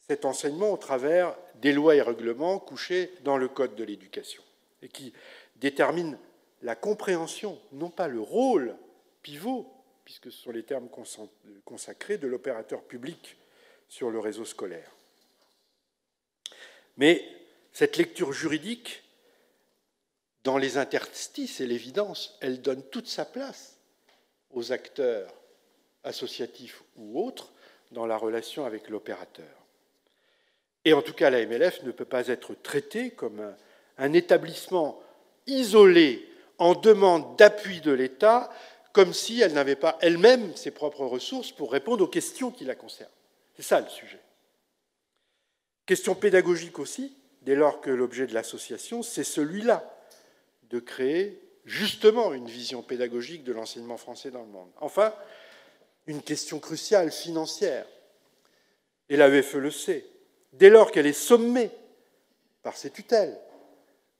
cet enseignement au travers des lois et règlements couchés dans le Code de l'éducation et qui déterminent la compréhension, non pas le rôle pivot, puisque ce sont les termes consacrés de l'opérateur public sur le réseau scolaire. Mais cette lecture juridique, dans les interstices et l'évidence, elle donne toute sa place aux acteurs associatifs ou autres dans la relation avec l'opérateur. Et en tout cas, la MLF ne peut pas être traitée comme un établissement isolé en demande d'appui de l'État, comme si elle n'avait pas elle-même ses propres ressources pour répondre aux questions qui la concernent. C'est ça le sujet. Question pédagogique aussi, dès lors que l'objet de l'association, c'est celui-là, de créer justement une vision pédagogique de l'enseignement français dans le monde. Enfin, une question cruciale, financière, et l'AEFE le sait, dès lors qu'elle est sommée, par ses tutelles,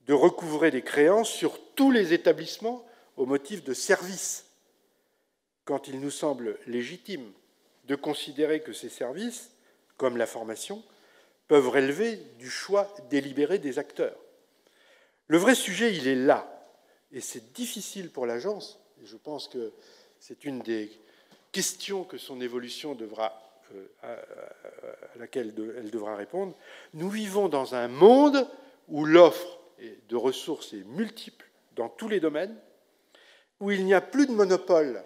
de recouvrer des créances sur tous les établissements au motif de services, quand il nous semble légitime de considérer que ces services, comme la formation, peuvent relever du choix délibéré des acteurs. Le vrai sujet, il est là, et c'est difficile pour l'agence, et je pense que c'est une des questions que son évolution devra, à laquelle elle devra répondre, nous vivons dans un monde où l'offre de ressources est multiple dans tous les domaines, où il n'y a plus de monopole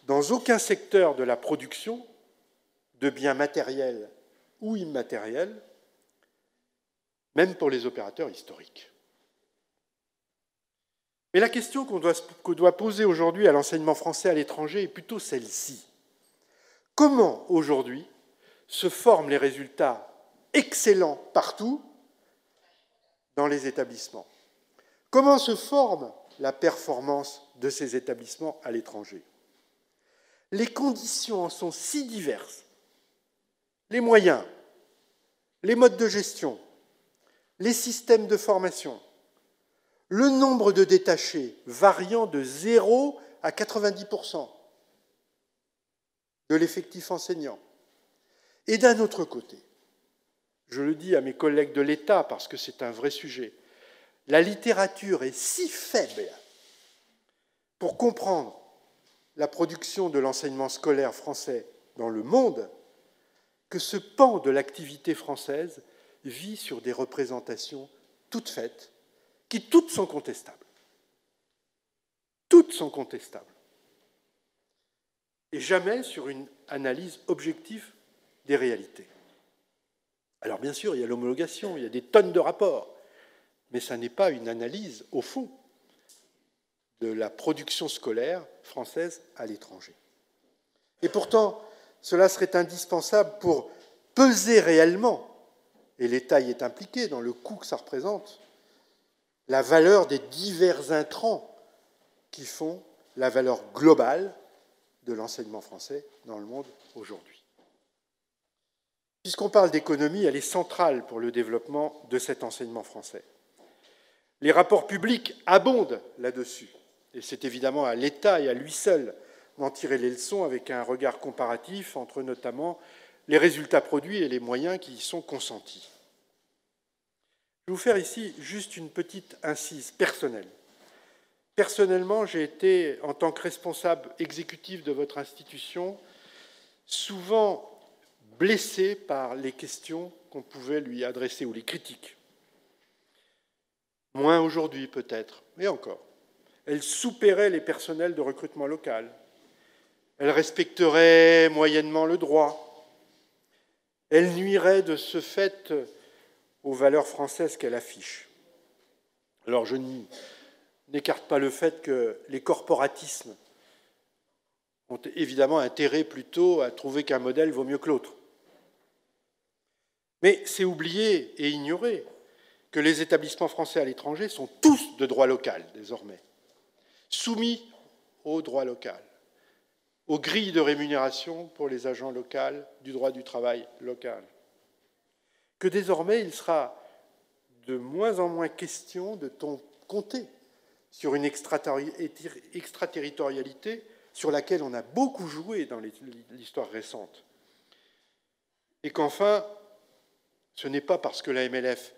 dans aucun secteur de la production de biens matériels ou immatériels, même pour les opérateurs historiques. Mais la question qu'on doit poser aujourd'hui à l'enseignement français à l'étranger est plutôt celle-ci. Comment, aujourd'hui, se forment les résultats excellents partout dans les établissements? Comment se forme la performance de ces établissements à l'étranger? Les conditions en sont si diverses. Les moyens, les modes de gestion, les systèmes de formation, le nombre de détachés variant de 0 à 90% de l'effectif enseignant. Et d'un autre côté, je le dis à mes collègues de l'État parce que c'est un vrai sujet, la littérature est si faible pour comprendre la production de l'enseignement scolaire français dans le monde que ce pan de l'activité française vit sur des représentations toutes faites, qui toutes sont contestables. Toutes sont contestables. Et jamais sur une analyse objective des réalités. Alors bien sûr, il y a l'homologation, il y a des tonnes de rapports, mais ça n'est pas une analyse, au fond, de la production scolaire française à l'étranger. Et pourtant, cela serait indispensable pour peser réellement, et l'État y est impliqué dans le coût que ça représente, la valeur des divers intrants qui font la valeur globale de l'enseignement français dans le monde aujourd'hui. Puisqu'on parle d'économie, elle est centrale pour le développement de cet enseignement français. Les rapports publics abondent là-dessus, et c'est évidemment à l'État et à lui seul d'en tirer les leçons avec un regard comparatif entre notamment les résultats produits et les moyens qui y sont consentis. Je vais vous faire ici juste une petite incise personnelle. Personnellement, j'ai été, en tant que responsable exécutif de votre institution, souvent blessé par les questions qu'on pouvait lui adresser ou les critiques. Moins aujourd'hui peut-être, mais encore. Elle soupairait les personnels de recrutement local. Elle respecterait moyennement le droit. Elle nuirait de ce fait aux valeurs françaises qu'elle affiche. Alors je n'écarte pas le fait que les corporatismes ont évidemment intérêt plutôt à trouver qu'un modèle vaut mieux que l'autre. Mais c'est oublier et ignorer que les établissements français à l'étranger sont tous de droit local désormais, soumis au droit local, aux grilles de rémunération pour les agents locaux du droit du travail local, que désormais il sera de moins en moins question de compter sur une extraterritorialité sur laquelle on a beaucoup joué dans l'histoire récente. Et qu'enfin, ce n'est pas parce que la MLF,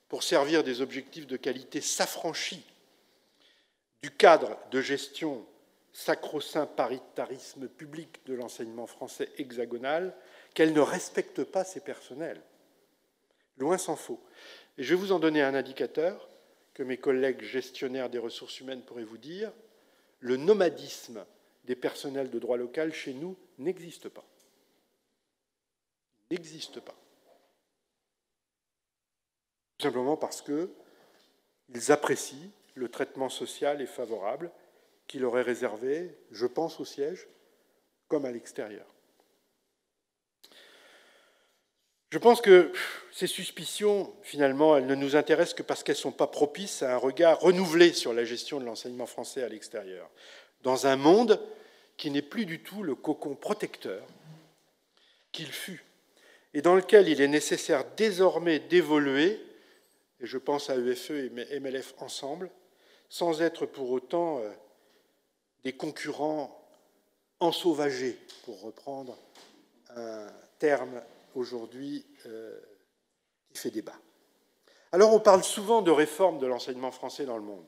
pour servir des objectifs de qualité, s'affranchit du cadre de gestion sacro-saint paritarisme public de l'enseignement français hexagonal, qu'elle ne respecte pas ses personnels. Loin s'en faut. Et je vais vous en donner un indicateur que mes collègues gestionnaires des ressources humaines pourraient vous dire. Le nomadisme des personnels de droit local chez nous n'existe pas. N'existe pas. Tout simplement parce qu'ils apprécient le traitement social et favorable qui leur est réservé, je pense, au siège, comme à l'extérieur. Je pense que ces suspicions, finalement, elles ne nous intéressent que parce qu'elles ne sont pas propices à un regard renouvelé sur la gestion de l'enseignement français à l'extérieur, dans un monde qui n'est plus du tout le cocon protecteur qu'il fut, et dans lequel il est nécessaire désormais d'évoluer, et je pense à EFE et MLF ensemble, sans être pour autant des concurrents ensauvagés, pour reprendre un terme aujourd'hui qui fait débat. Alors on parle souvent de réforme de l'enseignement français dans le monde.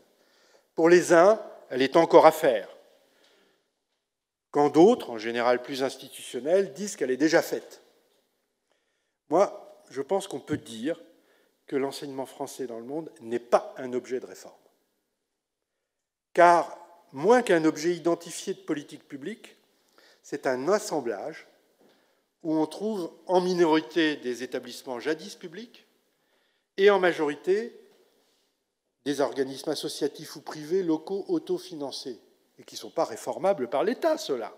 Pour les uns, elle est encore à faire, quand d'autres, en général plus institutionnels, disent qu'elle est déjà faite. Moi, je pense qu'on peut dire que l'enseignement français dans le monde n'est pas un objet de réforme. Car, moins qu'un objet identifié de politique publique, c'est un assemblage où on trouve en minorité des établissements jadis publics et en majorité des organismes associatifs ou privés locaux autofinancés et qui ne sont pas réformables par l'État, ceux-là.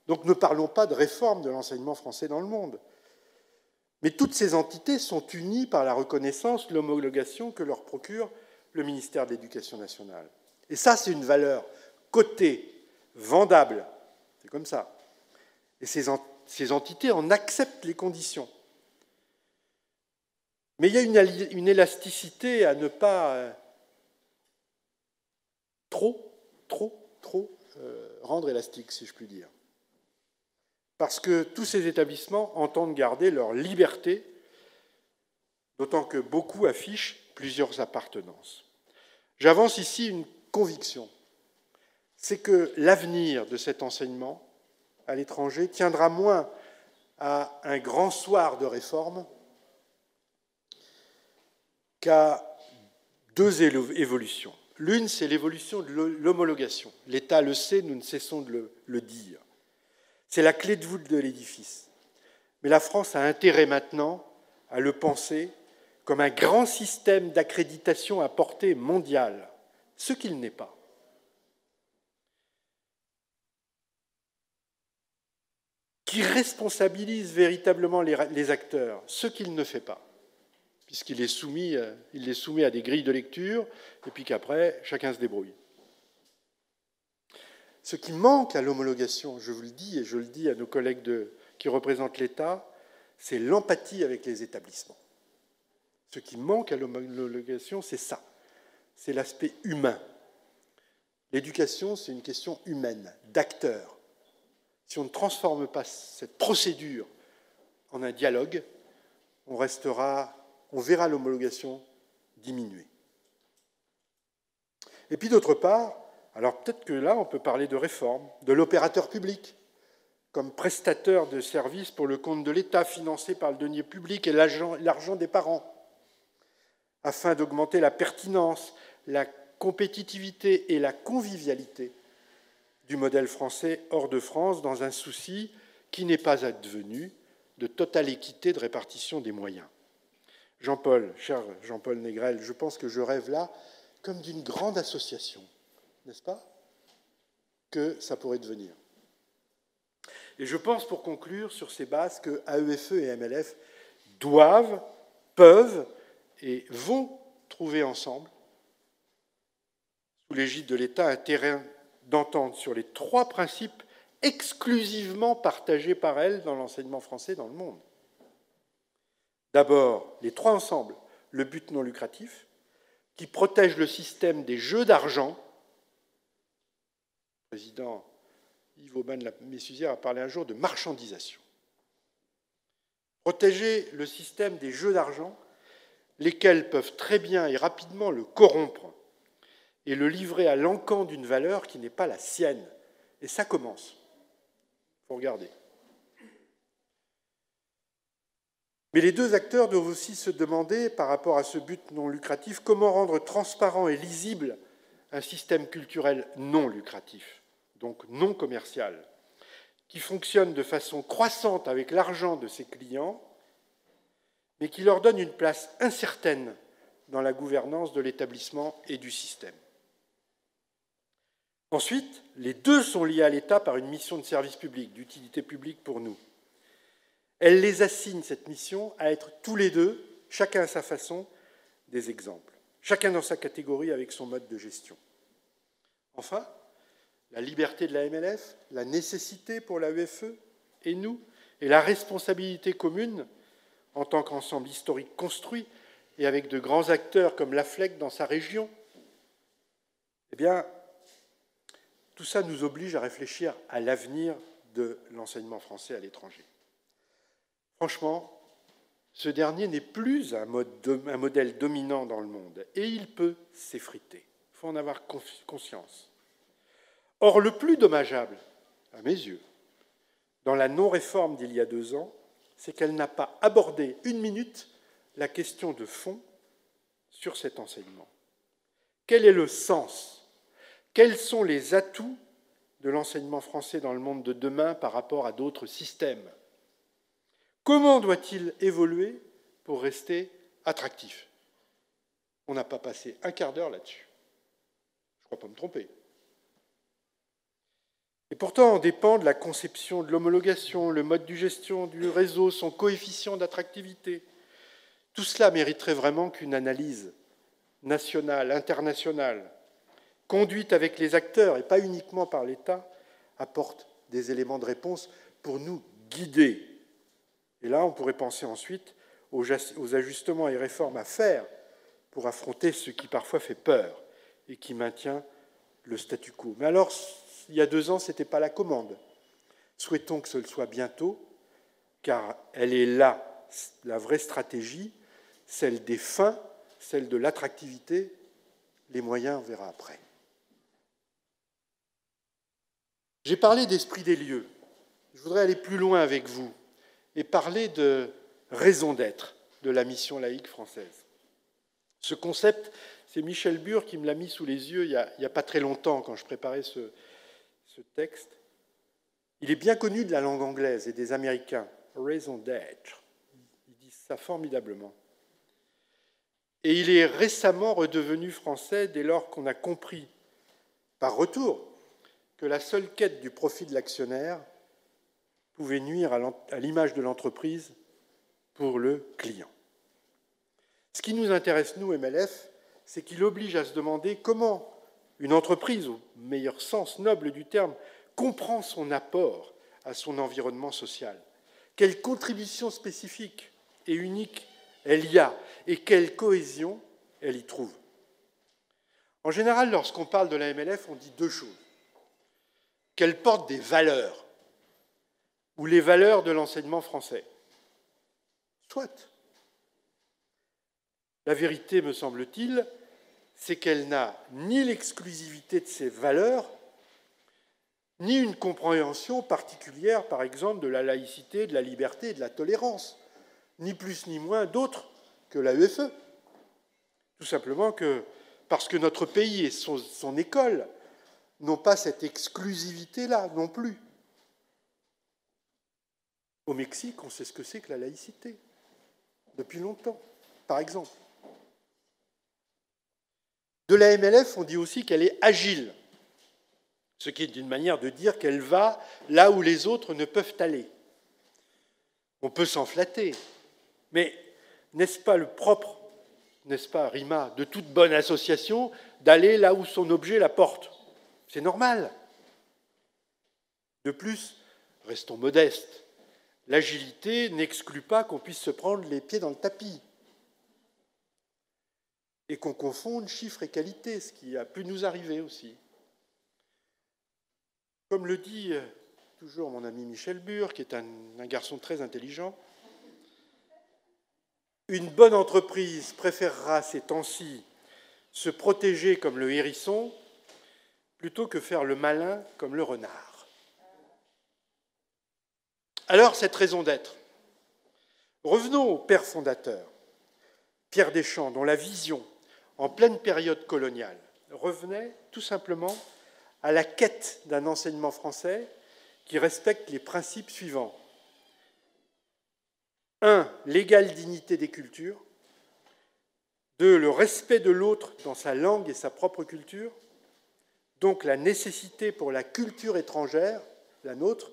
Donc ne parlons pas de réforme de l'enseignement français dans le monde. Mais toutes ces entités sont unies par la reconnaissance, l'homologation que leur procure le ministère de l'Éducation nationale. Et ça, c'est une valeur cotée, vendable. C'est comme ça. Et ces entités en acceptent les conditions. Mais il y a une élasticité à ne pas trop rendre élastique, si je puis dire. Parce que tous ces établissements entendent garder leur liberté, d'autant que beaucoup affichent plusieurs appartenances. J'avance ici une conviction, c'est que l'avenir de cet enseignement à l'étranger tiendra moins à un grand soir de réforme qu'à deux évolutions. L'une, c'est l'évolution de l'homologation. L'État le sait, nous ne cessons de le dire. C'est la clé de voûte de l'édifice. Mais la France a intérêt maintenant à le penser comme un grand système d'accréditation à portée mondiale, ce qu'il n'est pas. Qui responsabilise véritablement les acteurs, ce qu'il ne fait pas, puisqu'il les soumet à des grilles de lecture, et puis qu'après, chacun se débrouille. Ce qui manque à l'homologation, je vous le dis, et je le dis à nos collègues qui représentent l'État, c'est l'empathie avec les établissements. Ce qui manque à l'homologation, c'est ça. C'est l'aspect humain. L'éducation, c'est une question humaine, d'acteurs. Si on ne transforme pas cette procédure en un dialogue, on verra l'homologation diminuer. Et puis d'autre part, alors peut-être que là, on peut parler de réforme, de l'opérateur public, comme prestateur de services pour le compte de l'État, financé par le denier public et l'argent des parents, afin d'augmenter la pertinence, la compétitivité et la convivialité du modèle français hors de France, dans un souci qui n'est pas advenu de totale équité de répartition des moyens. Jean-Paul, cher Jean-Paul Négrel, je pense que je rêve là comme d'une grande association, n'est-ce pas, que ça pourrait devenir. Et je pense, pour conclure, sur ces bases, que AEFE et MLF doivent, peuvent et vont trouver ensemble, sous l'égide de l'État, un terrain d'entente sur les trois principes exclusivement partagés par elles dans l'enseignement français dans le monde. D'abord, les trois ensemble, le but non lucratif, qui protège le système des jeux d'argent. Le président Yves Aubin de la Messusière a parlé un jour de marchandisation. Protéger le système des jeux d'argent, lesquels peuvent très bien et rapidement le corrompre et le livrer à l'encan d'une valeur qui n'est pas la sienne. Et ça commence. Il faut regarder. Mais les deux acteurs doivent aussi se demander, par rapport à ce but non lucratif, comment rendre transparent et lisible un système culturel non lucratif, donc non commercial, qui fonctionne de façon croissante avec l'argent de ses clients, mais qui leur donne une place incertaine dans la gouvernance de l'établissement et du système. Ensuite, les deux sont liés à l'État par une mission de service public, d'utilité publique pour nous. Elle les assigne, cette mission, à être tous les deux, chacun à sa façon, des exemples, chacun dans sa catégorie avec son mode de gestion. Enfin, la liberté de la MLF, la nécessité pour la l'AEFE et nous, et la responsabilité commune en tant qu'ensemble historique construit et avec de grands acteurs comme la FLEC dans sa région, eh bien, tout ça nous oblige à réfléchir à l'avenir de l'enseignement français à l'étranger. Franchement, ce dernier n'est plus un modèle dominant dans le monde et il peut s'effriter. Il faut en avoir conscience. Or, le plus dommageable, à mes yeux, dans la non-réforme d'il y a 2 ans, c'est qu'elle n'a pas abordé une minute la question de fond sur cet enseignement. Quel est le sens? Quels sont les atouts de l'enseignement français dans le monde de demain par rapport à d'autres systèmes? Comment doit-il évoluer pour rester attractif? On n'a pas passé un quart d'heure là-dessus. Je ne crois pas me tromper. Et pourtant, on dépend de la conception de l'homologation, le mode de gestion du réseau, son coefficient d'attractivité. Tout cela mériterait vraiment qu'une analyse nationale, internationale, conduite avec les acteurs et pas uniquement par l'État, apporte des éléments de réponse pour nous guider. Et là, on pourrait penser ensuite aux ajustements et réformes à faire pour affronter ce qui parfois fait peur et qui maintient le statu quo. Mais alors, il y a 2 ans, ce n'était pas la commande. Souhaitons que ce le soit bientôt, car elle est là, la vraie stratégie, celle des fins, celle de l'attractivité. Les moyens, on verra après. J'ai parlé d'esprit des lieux. Je voudrais aller plus loin avec vous et parler de raison d'être de la mission laïque française. Ce concept, c'est Michel Bure qui me l'a mis sous les yeux il n'y a pas très longtemps, quand je préparais ce texte. Il est bien connu de la langue anglaise et des Américains. Raison d'être. Ils disent ça formidablement. Et il est récemment redevenu français dès lors qu'on a compris, par retour, que la seule quête du profit de l'actionnaire pouvait nuire à l'image de l'entreprise pour le client. Ce qui nous intéresse, nous, MLF, c'est qu'il oblige à se demander comment une entreprise, au meilleur sens noble du terme, comprend son apport à son environnement social. Quelle contribution spécifique et unique elle y a et quelle cohésion elle y trouve. En général, lorsqu'on parle de la MLF, on dit 2 choses. Qu'elle porte des valeurs, ou les valeurs de l'enseignement français. Soit. La vérité, me semble-t-il, c'est qu'elle n'a ni l'exclusivité de ces valeurs, ni une compréhension particulière, par exemple, de la laïcité, de la liberté et de la tolérance, ni plus ni moins d'autres que la l'AEFE. Tout simplement parce que notre pays et son école n'ont pas cette exclusivité-là non plus. Au Mexique, on sait ce que c'est que la laïcité, depuis longtemps, par exemple. De la MLF, on dit aussi qu'elle est agile, ce qui est une manière de dire qu'elle va là où les autres ne peuvent aller. On peut s'en flatter, mais n'est-ce pas le propre, n'est-ce pas, Rima, de toute bonne association, d'aller là où son objet la porte? C'est normal. De plus, restons modestes, l'agilité n'exclut pas qu'on puisse se prendre les pieds dans le tapis et qu'on confonde chiffres et qualité, ce qui a pu nous arriver aussi. Comme le dit toujours mon ami Michel Bure, qui est un garçon très intelligent, une bonne entreprise préférera ces temps-ci se protéger comme le hérisson plutôt que faire le malin comme le renard. Alors, cette raison d'être. Revenons au père fondateur, Pierre Deschamps, dont la vision, en pleine période coloniale, revenait tout simplement à la quête d'un enseignement français qui respecte les principes suivants. 1. L'égale dignité des cultures. 2. Le respect de l'autre dans sa langue et sa propre culture. Donc la nécessité pour la culture étrangère, la nôtre,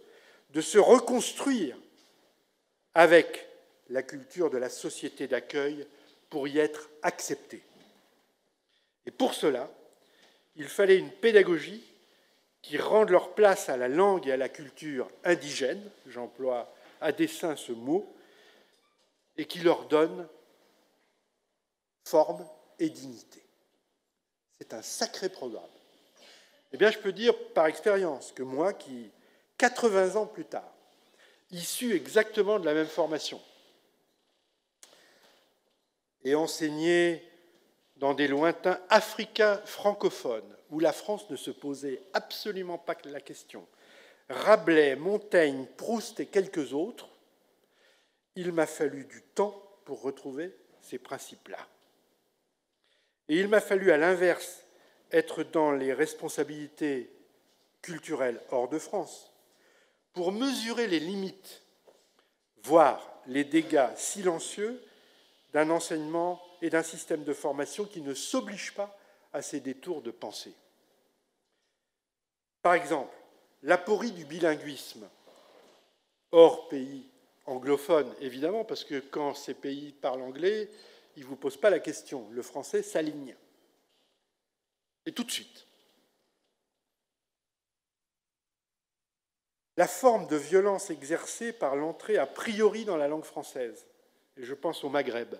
de se reconstruire avec la culture de la société d'accueil pour y être accepté. Et pour cela, il fallait une pédagogie qui rende leur place à la langue et à la culture indigène, j'emploie à dessein ce mot, et qui leur donne forme et dignité. C'est un sacré programme. Eh bien, je peux dire par expérience que moi, qui, 80 ans plus tard, issu exactement de la même formation, et enseigné dans des lointains africains francophones, où la France ne se posait absolument pas la question, Rabelais, Montaigne, Proust et quelques autres, il m'a fallu du temps pour retrouver ces principes-là. Et il m'a fallu, à l'inverse, être dans les responsabilités culturelles hors de France pour mesurer les limites, voire les dégâts silencieux d'un enseignement et d'un système de formation qui ne s'oblige pas à ces détours de pensée. Par exemple, l'aporie du bilinguisme, hors pays anglophone, évidemment, parce que quand ces pays parlent anglais, ils ne vous posent pas la question. Le français s'aligne. Et tout de suite. La forme de violence exercée par l'entrée a priori dans la langue française, et je pense au Maghreb,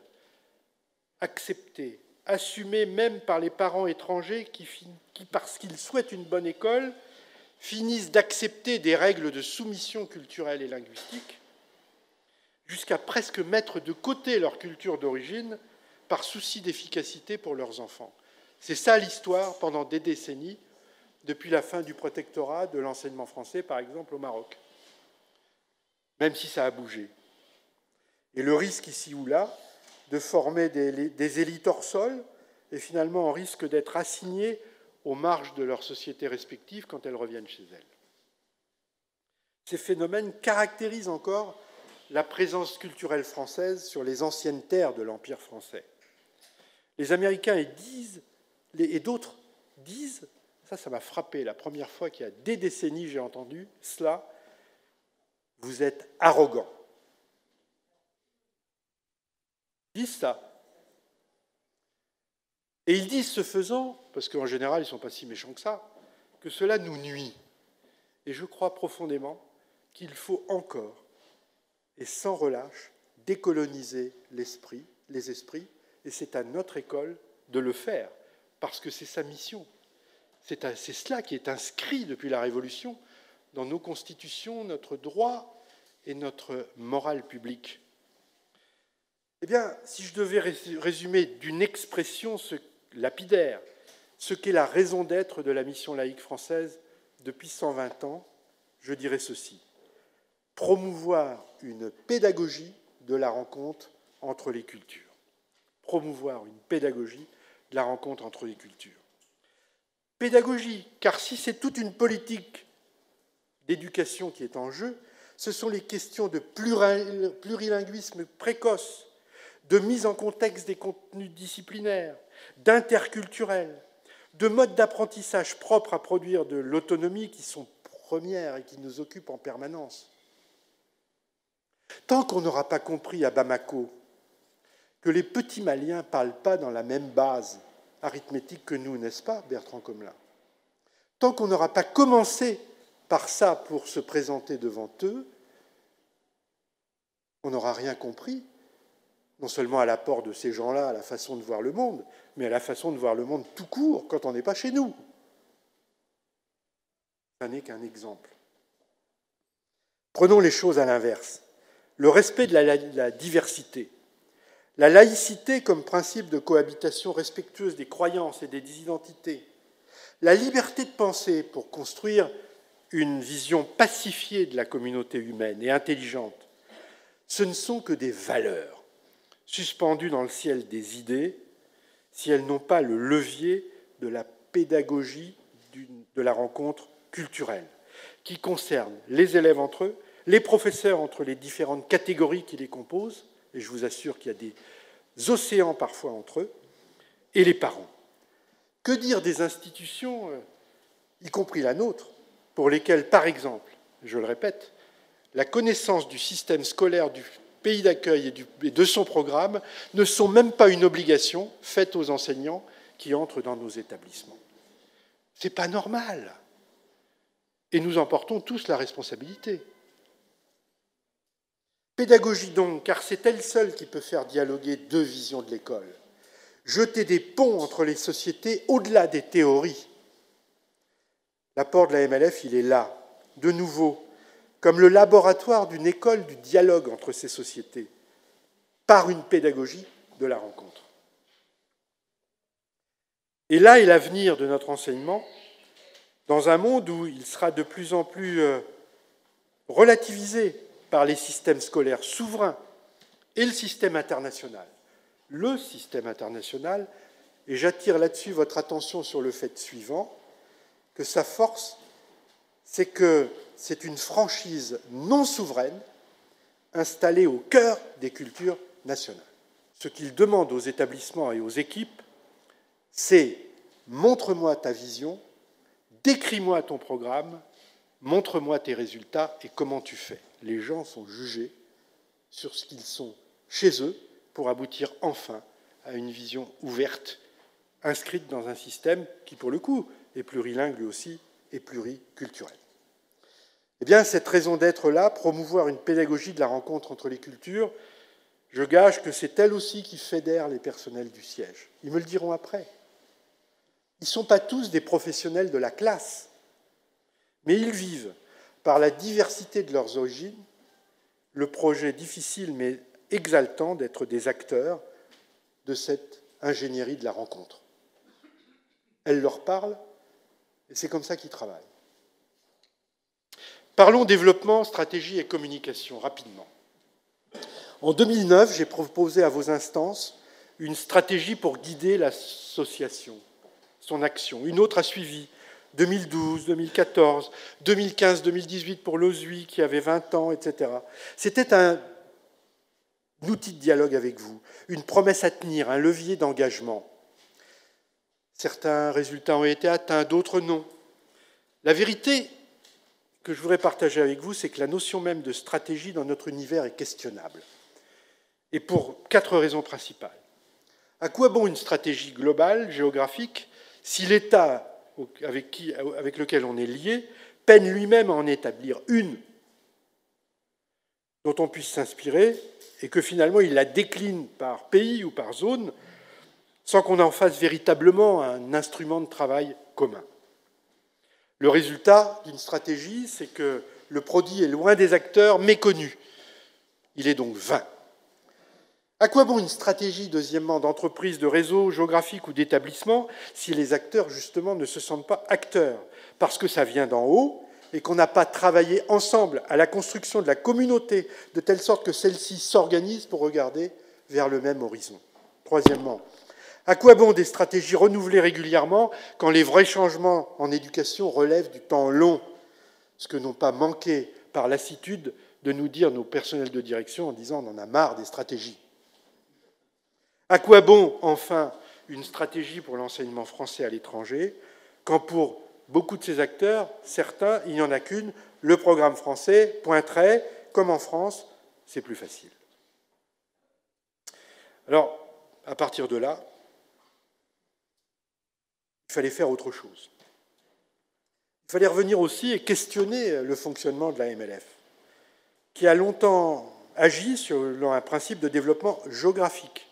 acceptée, assumée même par les parents étrangers qui parce qu'ils souhaitent une bonne école, finissent d'accepter des règles de soumission culturelle et linguistique, jusqu'à presque mettre de côté leur culture d'origine par souci d'efficacité pour leurs enfants. C'est ça l'histoire pendant des décennies, depuis la fin du protectorat de l'enseignement français, par exemple, au Maroc, même si ça a bougé. Et le risque ici ou là de former des élites hors sol et finalement en risque d'être assignés aux marges de leurs sociétés respectives quand elles reviennent chez elles. Ces phénomènes caractérisent encore la présence culturelle française sur les anciennes terres de l'Empire français. Les Américains et d'autres disent, ça m'a frappé, la première fois qu'il y a des décennies j'ai entendu cela, vous êtes arrogants. Ils disent ça. Et ils disent, ce faisant, parce qu'en général ils ne sont pas si méchants que ça, que cela nous nuit. Et je crois profondément qu'il faut encore, et sans relâche, décoloniser les esprits, et c'est à notre école de le faire, parce que c'est sa mission. C'est cela qui est inscrit depuis la Révolution dans nos constitutions, notre droit et notre morale publique. Eh bien, si je devais résumer d'une expression lapidaire ce qu'est la raison d'être de la mission laïque française depuis 120 ans, je dirais ceci: promouvoir une pédagogie de la rencontre entre les cultures. Promouvoir une pédagogie de la rencontre entre les cultures. Pédagogie, car si c'est toute une politique d'éducation qui est en jeu, ce sont les questions de plurilinguisme précoce, de mise en contexte des contenus disciplinaires, d'interculturel, de modes d'apprentissage propres à produire de l'autonomie qui sont premières et qui nous occupent en permanence. Tant qu'on n'aura pas compris à Bamako que les petits Maliens ne parlent pas dans la même base arithmétique que nous, n'est-ce pas, Bertrand Comelin? Tant qu'on n'aura pas commencé par ça pour se présenter devant eux, on n'aura rien compris, non seulement à l'apport de ces gens-là, à la façon de voir le monde, mais à la façon de voir le monde tout court quand on n'est pas chez nous. Ça n'est qu'un exemple. Prenons les choses à l'inverse. Le respect de la diversité, la laïcité comme principe de cohabitation respectueuse des croyances et des identités, la liberté de penser pour construire une vision pacifiée de la communauté humaine et intelligente, ce ne sont que des valeurs suspendues dans le ciel des idées si elles n'ont pas le levier de la pédagogie de la rencontre culturelle qui concerne les élèves entre eux, les professeurs entre les différentes catégories qui les composent, et je vous assure qu'il y a des océans parfois entre eux, et les parents. Que dire des institutions, y compris la nôtre, pour lesquelles, par exemple, je le répète, la connaissance du système scolaire du pays d'accueil et de son programme ne sont même pas une obligation faite aux enseignants qui entrent dans nos établissements. Ce n'est pas normal. Et nous en portons tous la responsabilité. Pédagogie donc, car c'est elle seule qui peut faire dialoguer deux visions de l'école. Jeter des ponts entre les sociétés au-delà des théories. L'apport de la MLF, il est là, de nouveau, comme le laboratoire d'une école du dialogue entre ces sociétés, par une pédagogie de la rencontre. Et là est l'avenir de notre enseignement, dans un monde où il sera de plus en plus relativisé par les systèmes scolaires souverains et le système international. Le système international, et j'attire là-dessus votre attention sur le fait suivant, que sa force, c'est que c'est une franchise non souveraine installée au cœur des cultures nationales. Ce qu'il demande aux établissements et aux équipes, c'est « montre-moi ta vision, décris-moi ton programme, montre-moi tes résultats et comment tu fais ». Les gens sont jugés sur ce qu'ils sont chez eux pour aboutir enfin à une vision ouverte, inscrite dans un système qui, pour le coup, est plurilingue lui aussi et pluriculturel. Eh bien, cette raison d'être là, promouvoir une pédagogie de la rencontre entre les cultures, je gage que c'est elle aussi qui fédère les personnels du siège. Ils me le diront après. Ils ne sont pas tous des professionnels de la classe, mais ils vivent, par la diversité de leurs origines, le projet difficile mais exaltant d'être des acteurs de cette ingénierie de la rencontre. Elle leur parle, et c'est comme ça qu'ils travaillent. Parlons développement, stratégie et communication, rapidement. En 2009, j'ai proposé à vos instances une stratégie pour guider l'association, son action. Une autre a suivi, 2012, 2014, 2015, 2018 pour l'OSUI qui avait 20 ans, etc. C'était un outil de dialogue avec vous, une promesse à tenir, un levier d'engagement. Certains résultats ont été atteints, d'autres non. La vérité que je voudrais partager avec vous, c'est que la notion même de stratégie dans notre univers est questionnable. Et pour 4 raisons principales. À quoi bon une stratégie globale, géographique, si l'État avec lequel on est lié peine lui-même à en établir une dont on puisse s'inspirer et que finalement il la décline par pays ou par zone sans qu'on en fasse véritablement un instrument de travail commun. Le résultat d'une stratégie, c'est que le produit est loin des acteurs méconnus. Il est donc vain. À quoi bon une stratégie, deuxièmement, d'entreprise, de réseau géographique ou d'établissement si les acteurs, justement, ne se sentent pas acteurs? Parce que ça vient d'en haut et qu'on n'a pas travaillé ensemble à la construction de la communauté de telle sorte que celle-ci s'organise pour regarder vers le même horizon. Troisièmement, à quoi bon des stratégies renouvelées régulièrement quand les vrais changements en éducation relèvent du temps long, ce que n'ont pas manqué par lassitude de nous dire nos personnels de direction en disant on en a marre des stratégies. À quoi bon, enfin, une stratégie pour l'enseignement français à l'étranger, quand pour beaucoup de ces acteurs, certains, il n'y en a qu'une, le programme français, point trait, comme en France, c'est plus facile. Alors, à partir de là, il fallait faire autre chose. Il fallait revenir aussi et questionner le fonctionnement de la MLF, qui a longtemps agi selon un principe de développement géographique.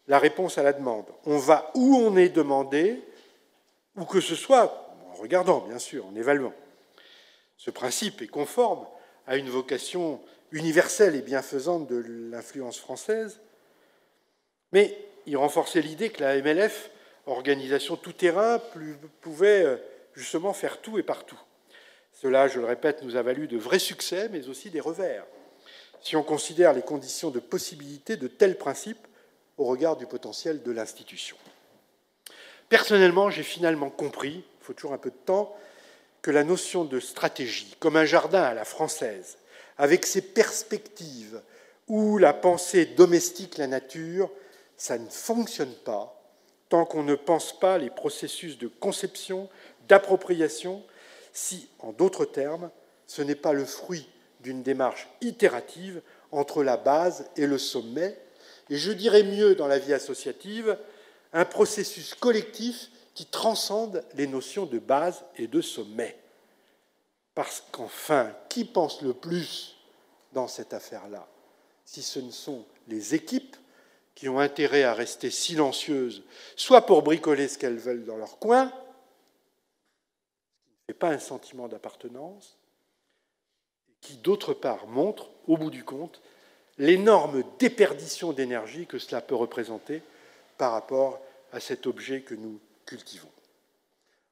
La réponse à la demande. On va où on est demandé, où que ce soit, en regardant, bien sûr, en évaluant. Ce principe est conforme à une vocation universelle et bienfaisante de l'influence française, mais il renforçait l'idée que la MLF, organisation tout-terrain, pouvait justement faire tout et partout. Cela, je le répète, nous a valu de vrais succès, mais aussi des revers, si on considère les conditions de possibilité de tels principes au regard du potentiel de l'institution. Personnellement, j'ai finalement compris, il faut toujours un peu de temps, que la notion de stratégie, comme un jardin à la française, avec ses perspectives où la pensée domestique la nature, ça ne fonctionne pas tant qu'on ne pense pas les processus de conception, d'appropriation, si, en d'autres termes, ce n'est pas le fruit d'une démarche itérative entre la base et le sommet, et je dirais mieux dans la vie associative, un processus collectif qui transcende les notions de base et de sommet. Parce qu'enfin, qui pense le plus dans cette affaire-là, si ce ne sont les équipes qui ont intérêt à rester silencieuses, soit pour bricoler ce qu'elles veulent dans leur coin, ce qui ne fait pas un sentiment d'appartenance, et qui, d'autre part, montrent, au bout du compte, l'énorme déperdition d'énergie que cela peut représenter par rapport à cet objet que nous cultivons.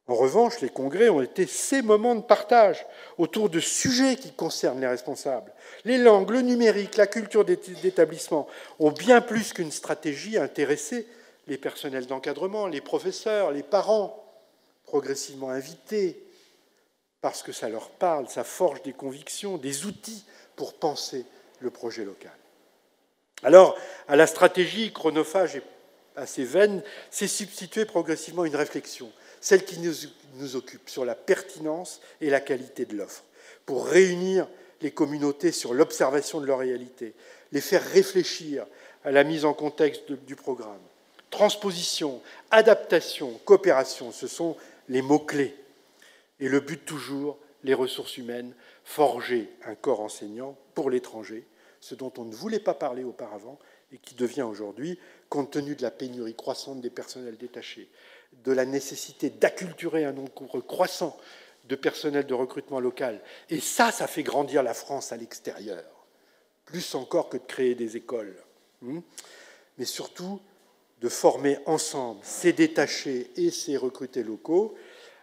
En revanche, les congrès ont été ces moments de partage autour de sujets qui concernent les responsables. Les langues, le numérique, la culture d'établissement ont bien plus qu'une stratégie intéressé les personnels d'encadrement, les professeurs, les parents, progressivement invités, parce que ça leur parle, ça forge des convictions, des outils pour penser le projet local. Alors, à la stratégie chronophage et assez vaine, s'est substituée progressivement une réflexion, celle qui nous occupe, sur la pertinence et la qualité de l'offre, pour réunir les communautés sur l'observation de leur réalité, les faire réfléchir à la mise en contexte du programme. Transposition, adaptation, coopération, ce sont les mots-clés. Et le but toujours, les ressources humaines, forger un corps enseignant pour l'étranger, ce dont on ne voulait pas parler auparavant et qui devient aujourd'hui, compte tenu de la pénurie croissante des personnels détachés, de la nécessité d'acculturer un nombre croissant de personnel de recrutement local. Et ça fait grandir la France à l'extérieur, plus encore que de créer des écoles. Mais surtout, de former ensemble ces détachés et ces recrutés locaux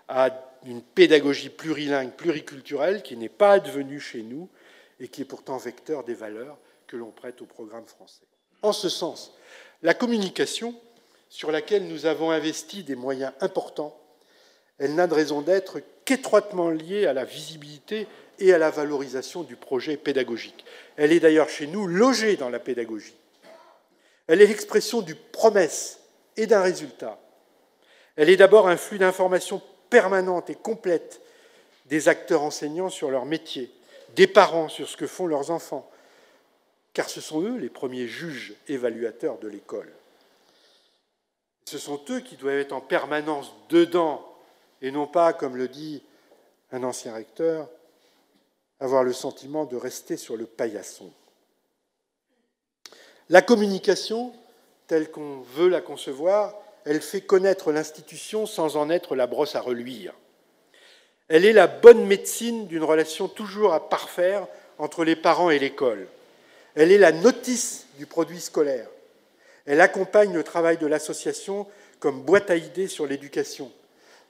à une pédagogie plurilingue, pluriculturelle, qui n'est pas advenue chez nous et qui est pourtant vecteur des valeurs que l'on prête au programme français. En ce sens, la communication, sur laquelle nous avons investi des moyens importants, elle n'a de raison d'être qu'étroitement liée à la visibilité et à la valorisation du projet pédagogique. Elle est d'ailleurs chez nous logée dans la pédagogie. Elle est l'expression d'une promesse et d'un résultat. Elle est d'abord un flux d'informations permanente et complète des acteurs enseignants sur leur métier, des parents sur ce que font leurs enfants, car ce sont eux les premiers juges évaluateurs de l'école. Ce sont eux qui doivent être en permanence dedans, et non pas, comme le dit un ancien recteur, avoir le sentiment de rester sur le paillasson. La communication, telle qu'on veut la concevoir, elle fait connaître l'institution sans en être la brosse à reluire. Elle est la bonne médecine d'une relation toujours à parfaire entre les parents et l'école. Elle est la notice du produit scolaire. Elle accompagne le travail de l'association comme boîte à idées sur l'éducation.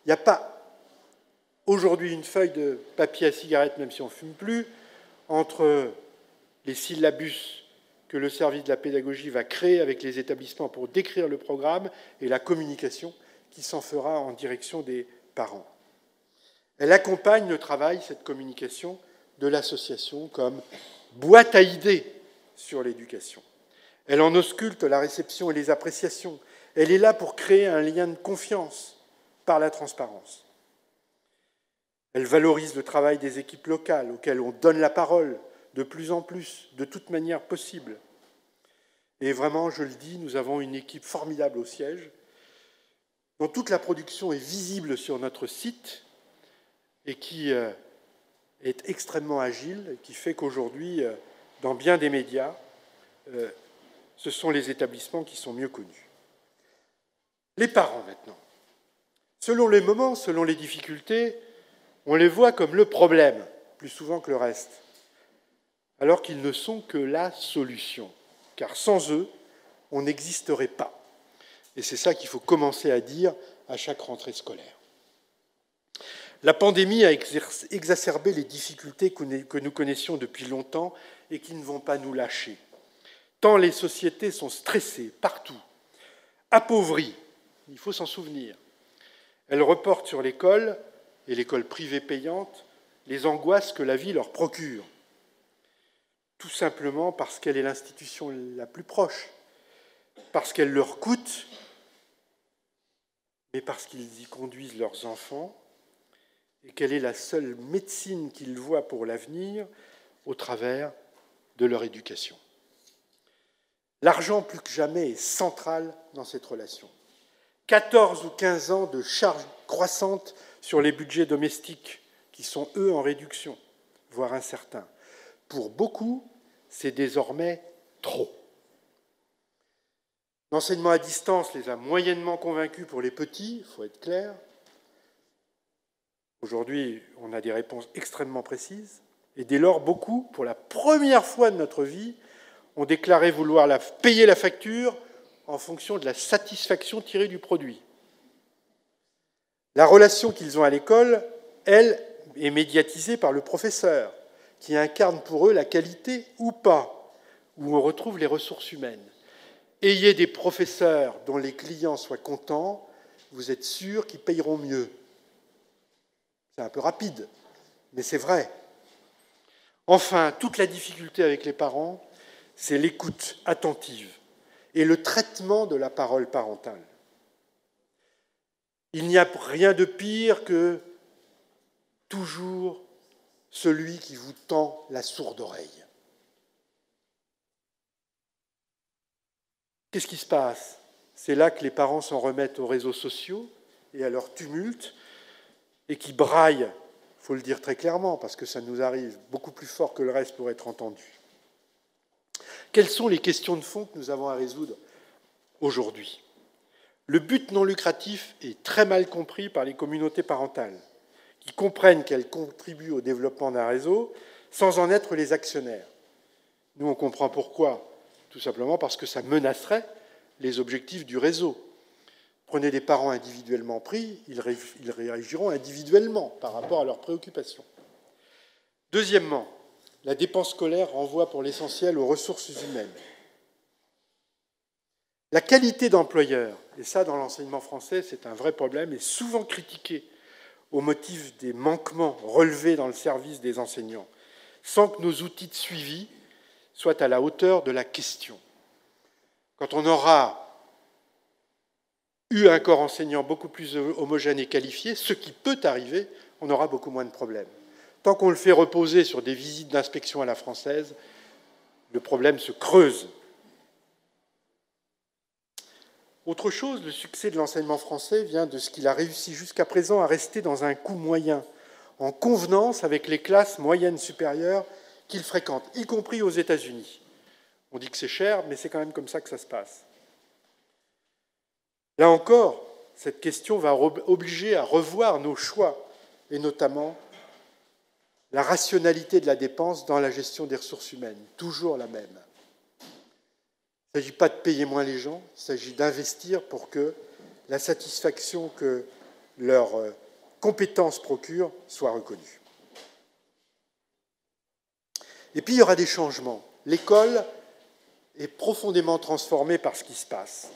Il n'y a pas aujourd'hui une feuille de papier à cigarette, même si on ne fume plus, entre les syllabus que le service de la pédagogie va créer avec les établissements pour décrire le programme et la communication qui s'en fera en direction des parents. Elle accompagne le travail, cette communication, de l'association comme boîte à idées sur l'éducation. Elle en ausculte la réception et les appréciations. Elle est là pour créer un lien de confiance par la transparence. Elle valorise le travail des équipes locales auxquelles on donne la parole de plus en plus, de toute manière possible. Et vraiment, je le dis, nous avons une équipe formidable au siège, dont toute la production est visible sur notre site et qui est extrêmement agile, et qui fait qu'aujourd'hui, dans bien des médias, ce sont les établissements qui sont mieux connus. Les parents, maintenant. Selon les moments, selon les difficultés, on les voit comme le problème, plus souvent que le reste, alors qu'ils ne sont que la solution, car sans eux, on n'existerait pas. Et c'est ça qu'il faut commencer à dire à chaque rentrée scolaire. La pandémie a exacerbé les difficultés que nous connaissions depuis longtemps et qui ne vont pas nous lâcher. Tant les sociétés sont stressées partout, appauvries, il faut s'en souvenir. Elles reportent sur l'école, et l'école privée payante, les angoisses que la vie leur procure. Tout simplement parce qu'elle est l'institution la plus proche, parce qu'elle leur coûte, mais parce qu'ils y conduisent leurs enfants, et qu'elle est la seule médecine qu'ils voient pour l'avenir au travers de leur éducation. L'argent, plus que jamais, est central dans cette relation. 14 ou 15 ans de charges croissantes sur les budgets domestiques, qui sont, eux, en réduction, voire incertains. Pour beaucoup, c'est désormais trop. L'enseignement à distance les a moyennement convaincus pour les petits, il faut être clair. Aujourd'hui, on a des réponses extrêmement précises. Et dès lors, beaucoup, pour la première fois de notre vie, ont déclaré vouloir payer la facture en fonction de la satisfaction tirée du produit. La relation qu'ils ont à l'école, elle, est médiatisée par le professeur, qui incarne pour eux la qualité ou pas, où on retrouve les ressources humaines. Ayez des professeurs dont les clients soient contents, vous êtes sûr qu'ils payeront mieux. C'est un peu rapide, mais c'est vrai. Enfin, toute la difficulté avec les parents, c'est l'écoute attentive et le traitement de la parole parentale. Il n'y a rien de pire que toujours celui qui vous tend la sourde oreille. Qu'est-ce qui se passe? C'est là que les parents s'en remettent aux réseaux sociaux et à leur tumulte et qui braillent, il faut le dire très clairement, parce que ça nous arrive beaucoup plus fort que le reste pour être entendu. Quelles sont les questions de fond que nous avons à résoudre aujourd'hui? Le but non lucratif est très mal compris par les communautés parentales, qui comprennent qu'elles contribuent au développement d'un réseau sans en être les actionnaires. Nous, on comprend pourquoi. Tout simplement parce que ça menacerait les objectifs du réseau. Prenez des parents individuellement pris, ils réagiront individuellement par rapport à leurs préoccupations. Deuxièmement, la dépense scolaire renvoie pour l'essentiel aux ressources humaines. La qualité d'employeur, et ça dans l'enseignement français c'est un vrai problème, est souvent critiquée au motif des manquements relevés dans le service des enseignants, sans que nos outils de suivi soient à la hauteur de la question. Quand on aura eu un corps enseignant beaucoup plus homogène et qualifié, ce qui peut arriver, on aura beaucoup moins de problèmes. Tant qu'on le fait reposer sur des visites d'inspection à la française, le problème se creuse. Autre chose, le succès de l'enseignement français vient de ce qu'il a réussi jusqu'à présent à rester dans un coût moyen, en convenance avec les classes moyennes supérieures qu'il fréquente, y compris aux États-Unis. On dit que c'est cher, mais c'est quand même comme ça que ça se passe. Là encore, cette question va obliger à revoir nos choix, et notamment la rationalité de la dépense dans la gestion des ressources humaines, toujours la même. Il ne s'agit pas de payer moins les gens, il s'agit d'investir pour que la satisfaction que leurs compétences procurent soit reconnue. Et puis il y aura des changements. L'école est profondément transformée par ce qui se passe.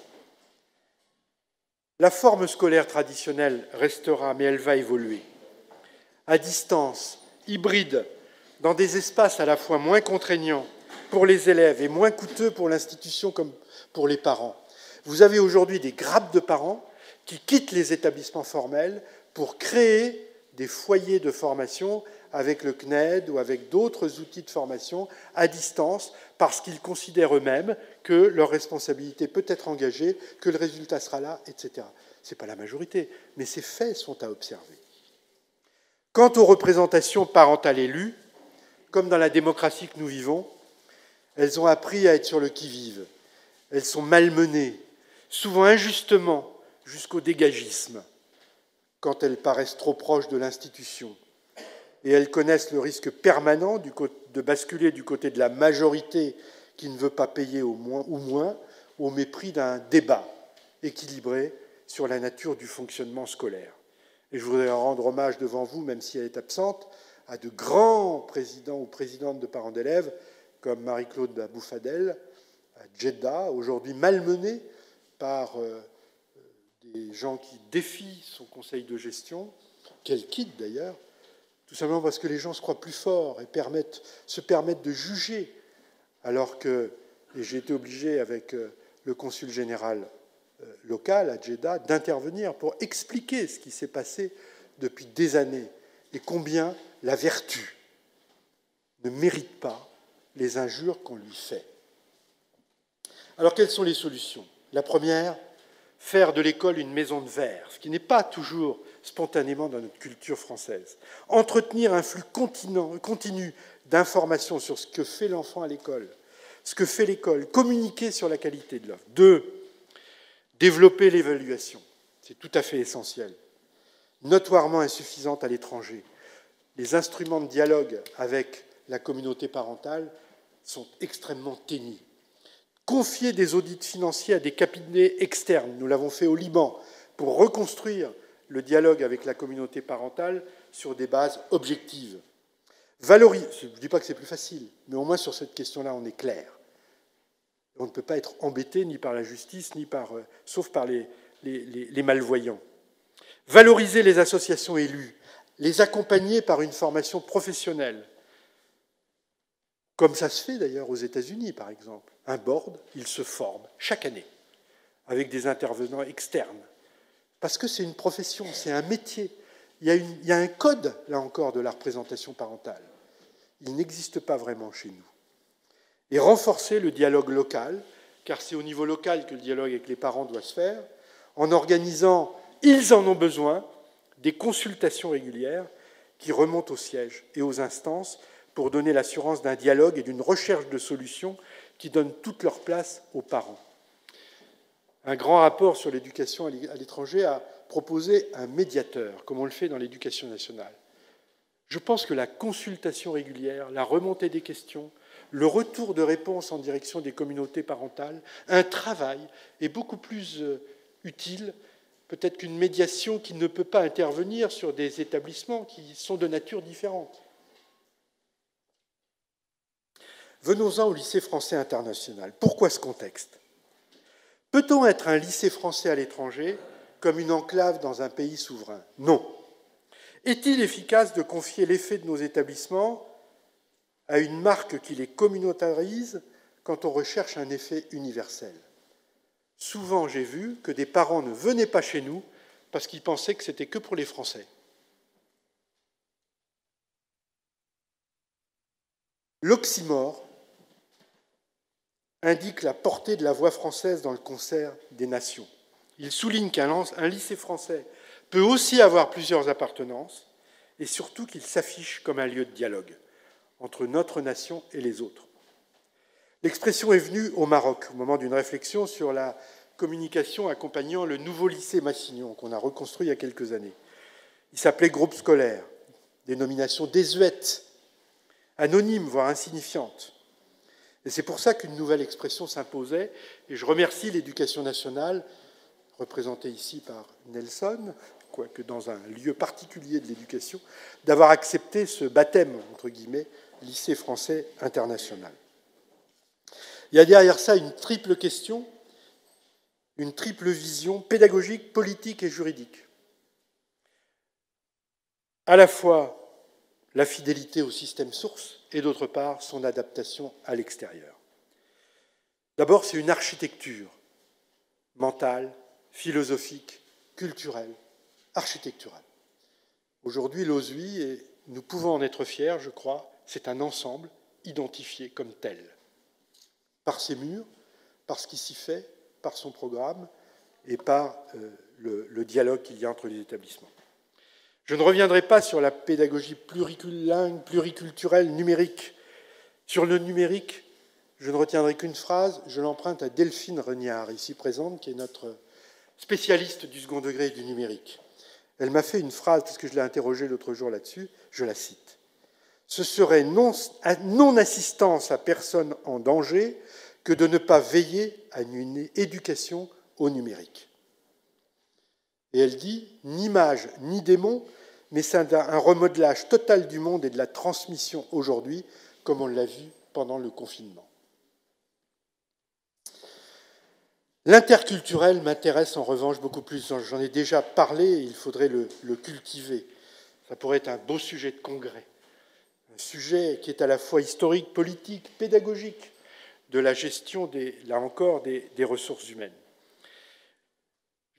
La forme scolaire traditionnelle restera, mais elle va évoluer. À distance, hybride, dans des espaces à la fois moins contraignants pour les élèves et moins coûteux pour l'institution comme pour les parents. Vous avez aujourd'hui des grappes de parents qui quittent les établissements formels pour créer des foyers de formation avec le CNED ou avec d'autres outils de formation à distance parce qu'ils considèrent eux-mêmes que leur responsabilité peut être engagée, que le résultat sera là, etc. Ce n'est pas la majorité, mais ces faits sont à observer. Quant aux représentations parentales élues, comme dans la démocratie que nous vivons, elles ont appris à être sur le qui-vive. Elles sont malmenées, souvent injustement, jusqu'au dégagisme, quand elles paraissent trop proches de l'institution. Et elles connaissent le risque permanent de basculer du côté de la majorité qui ne veut pas payer au moins, au mépris d'un débat équilibré sur la nature du fonctionnement scolaire. Et je voudrais rendre hommage devant vous, même si elle est absente, à de grands présidents ou présidentes de parents d'élèves, comme Marie-Claude Aboufadel, à Jeddah, aujourd'hui malmenée par des gens qui défient son conseil de gestion, qu'elle quitte d'ailleurs, tout simplement parce que les gens se croient plus forts et se permettent de juger, alors que, et j'ai été obligé avec le consul général local à Jeddah d'intervenir pour expliquer ce qui s'est passé depuis des années et combien la vertu ne mérite pas les injures qu'on lui fait. Alors, quelles sont les solutions? La première, faire de l'école une maison de verre, ce qui n'est pas toujours spontanément dans notre culture française. Entretenir un flux continu d'informations sur ce que fait l'enfant à l'école, ce que fait l'école, communiquer sur la qualité de l'offre. 2, développer l'évaluation, c'est tout à fait essentiel, notoirement insuffisante à l'étranger. Les instruments de dialogue avec la communauté parentale sont extrêmement ténus. Confier des audits financiers à des cabinets externes, nous l'avons fait au Liban, pour reconstruire le dialogue avec la communauté parentale sur des bases objectives. Je ne dis pas que c'est plus facile, mais au moins sur cette question-là, on est clair. On ne peut pas être embêté ni par la justice, sauf par les malvoyants. Valoriser les associations élues, les accompagner par une formation professionnelle, comme ça se fait d'ailleurs aux États-Unis, par exemple. Un board, il se forme chaque année avec des intervenants externes. Parce que c'est une profession, c'est un métier. Il y a un code, là encore, de la représentation parentale. Il n'existe pas vraiment chez nous. Et renforcer le dialogue local, car c'est au niveau local que le dialogue avec les parents doit se faire, en organisant, ils en ont besoin, des consultations régulières qui remontent au siège et aux instances pour donner l'assurance d'un dialogue et d'une recherche de solutions qui donnent toute leur place aux parents. Un grand rapport sur l'éducation à l'étranger a proposé un médiateur, comme on le fait dans l'éducation nationale. Je pense que la consultation régulière, la remontée des questions, le retour de réponse en direction des communautés parentales, un travail est beaucoup plus utile peut-être qu'une médiation qui ne peut pas intervenir sur des établissements qui sont de nature différente. Venons-en au lycée français international. Pourquoi ce contexte ? Peut-on être un lycée français à l'étranger comme une enclave dans un pays souverain ? Non. Est-il efficace de confier l'effet de nos établissements à une marque qui les communautarise quand on recherche un effet universel ? Souvent, j'ai vu que des parents ne venaient pas chez nous parce qu'ils pensaient que c'était que pour les Français. L'oxymore indique la portée de la voix française dans le concert des nations. Il souligne qu'un lycée français peut aussi avoir plusieurs appartenances et surtout qu'il s'affiche comme un lieu de dialogue entre notre nation et les autres. L'expression est venue au Maroc au moment d'une réflexion sur la communication accompagnant le nouveau lycée Massignon qu'on a reconstruit il y a quelques années. Il s'appelait groupe scolaire, dénomination désuète, anonyme, voire insignifiante. Et c'est pour ça qu'une nouvelle expression s'imposait, et je remercie l'Éducation nationale, représentée ici par Nelson, quoique dans un lieu particulier de l'éducation, d'avoir accepté ce baptême, entre guillemets, lycée français international. Il y a derrière ça une triple question, une triple vision pédagogique, politique et juridique. À la fois la fidélité au système source et d'autre part son adaptation à l'extérieur. D'abord, c'est une architecture mentale, philosophique, culturelle, architecturale. Aujourd'hui, l'OSUI, et nous pouvons en être fiers, je crois, c'est un ensemble identifié comme tel, par ses murs, par ce qui s'y fait, par son programme et par le dialogue qu'il y a entre les établissements. Je ne reviendrai pas sur la pédagogie plurilingue, pluriculturelle, numérique. Sur le numérique, je ne retiendrai qu'une phrase, je l'emprunte à Delphine Regnard, ici présente, qui est notre spécialiste du second degré et du numérique. Elle m'a fait une phrase, parce que je l'ai interrogée l'autre jour là-dessus, je la cite. « Ce serait non-assistance à personne en danger que de ne pas veiller à une éducation au numérique. » Et elle dit, ni mage, ni démon, mais c'est un remodelage total du monde et de la transmission aujourd'hui, comme on l'a vu pendant le confinement. L'interculturel m'intéresse en revanche beaucoup plus. J'en ai déjà parlé, et il faudrait le cultiver. Ça pourrait être un beau sujet de congrès. Un sujet qui est à la fois historique, politique, pédagogique, de la gestion, là encore, des ressources humaines.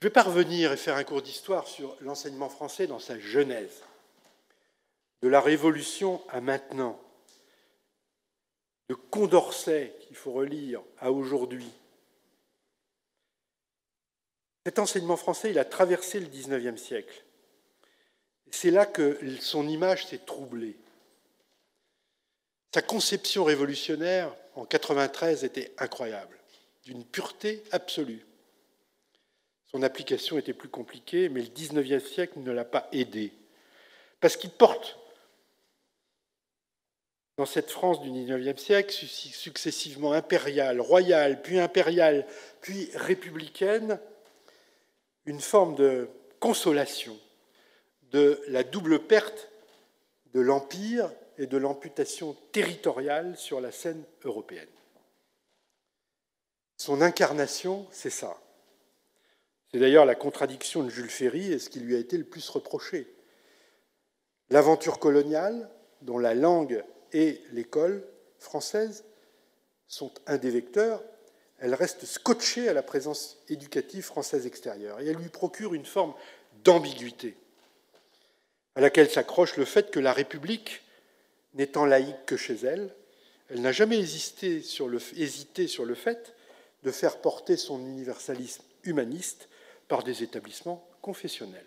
Je vais pas revenir et faire un cours d'histoire sur l'enseignement français dans sa genèse, de la Révolution à maintenant, de Condorcet, qu'il faut relire, à aujourd'hui. Cet enseignement français, il a traversé le XIXe siècle. C'est là que son image s'est troublée. Sa conception révolutionnaire, en 1993, était incroyable, d'une pureté absolue. Son application était plus compliquée, mais le XIXe siècle ne l'a pas aidé. Parce qu'il porte, dans cette France du XIXe siècle, successivement impériale, royale, puis républicaine, une forme de consolation de la double perte de l'Empire et de l'amputation territoriale sur la scène européenne. Son incarnation, c'est ça. C'est d'ailleurs la contradiction de Jules Ferry et ce qui lui a été le plus reproché. L'aventure coloniale, dont la langue et l'école française sont un des vecteurs, elle reste scotchée à la présence éducative française extérieure et elle lui procure une forme d'ambiguïté à laquelle s'accroche le fait que la République, n'étant laïque que chez elle, elle n'a jamais hésité sur le fait de faire porter son universalisme humaniste par des établissements confessionnels.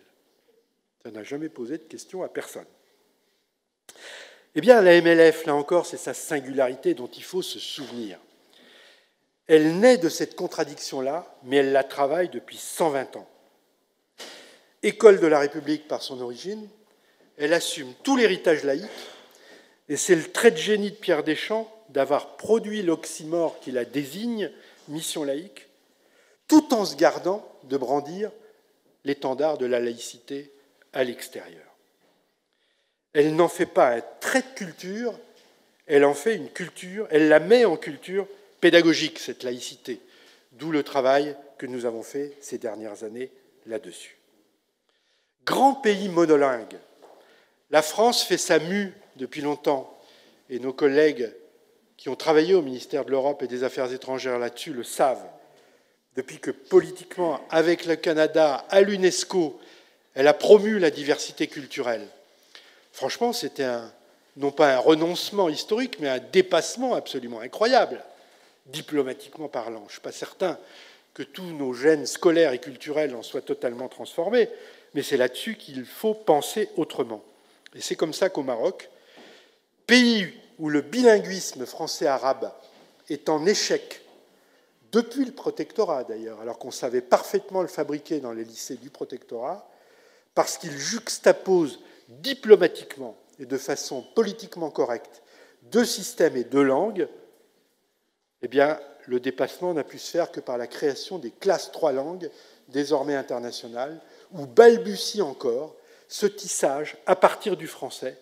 Ça n'a jamais posé de question à personne. Eh bien, la MLF, là encore, c'est sa singularité dont il faut se souvenir. Elle naît de cette contradiction-là, mais elle la travaille depuis 120 ans. École de la République par son origine, elle assume tout l'héritage laïque, et c'est le trait de génie de Pierre Deschamps d'avoir produit l'oxymore qui la désigne, mission laïque, tout en se gardant de brandir l'étendard de la laïcité à l'extérieur. Elle n'en fait pas un trait de culture, elle en fait une culture, elle la met en culture pédagogique, cette laïcité, d'où le travail que nous avons fait ces dernières années là-dessus. Grand pays monolingue, la France fait sa mue depuis longtemps, et nos collègues qui ont travaillé au ministère de l'Europe et des Affaires étrangères là-dessus le savent. Depuis que politiquement, avec le Canada, à l'UNESCO, elle a promu la diversité culturelle. Franchement, c'était non pas un renoncement historique, mais un dépassement absolument incroyable, diplomatiquement parlant. Je ne suis pas certain que tous nos gènes scolaires et culturels en soient totalement transformés, mais c'est là-dessus qu'il faut penser autrement. Et c'est comme ça qu'au Maroc, pays où le bilinguisme français-arabe est en échec, depuis le protectorat d'ailleurs, alors qu'on savait parfaitement le fabriquer dans les lycées du protectorat, parce qu'il juxtapose diplomatiquement et de façon politiquement correcte deux systèmes et deux langues, eh bien, le dépassement n'a pu se faire que par la création des classes 3 langues, désormais internationales, où balbutie encore ce tissage, à partir du français,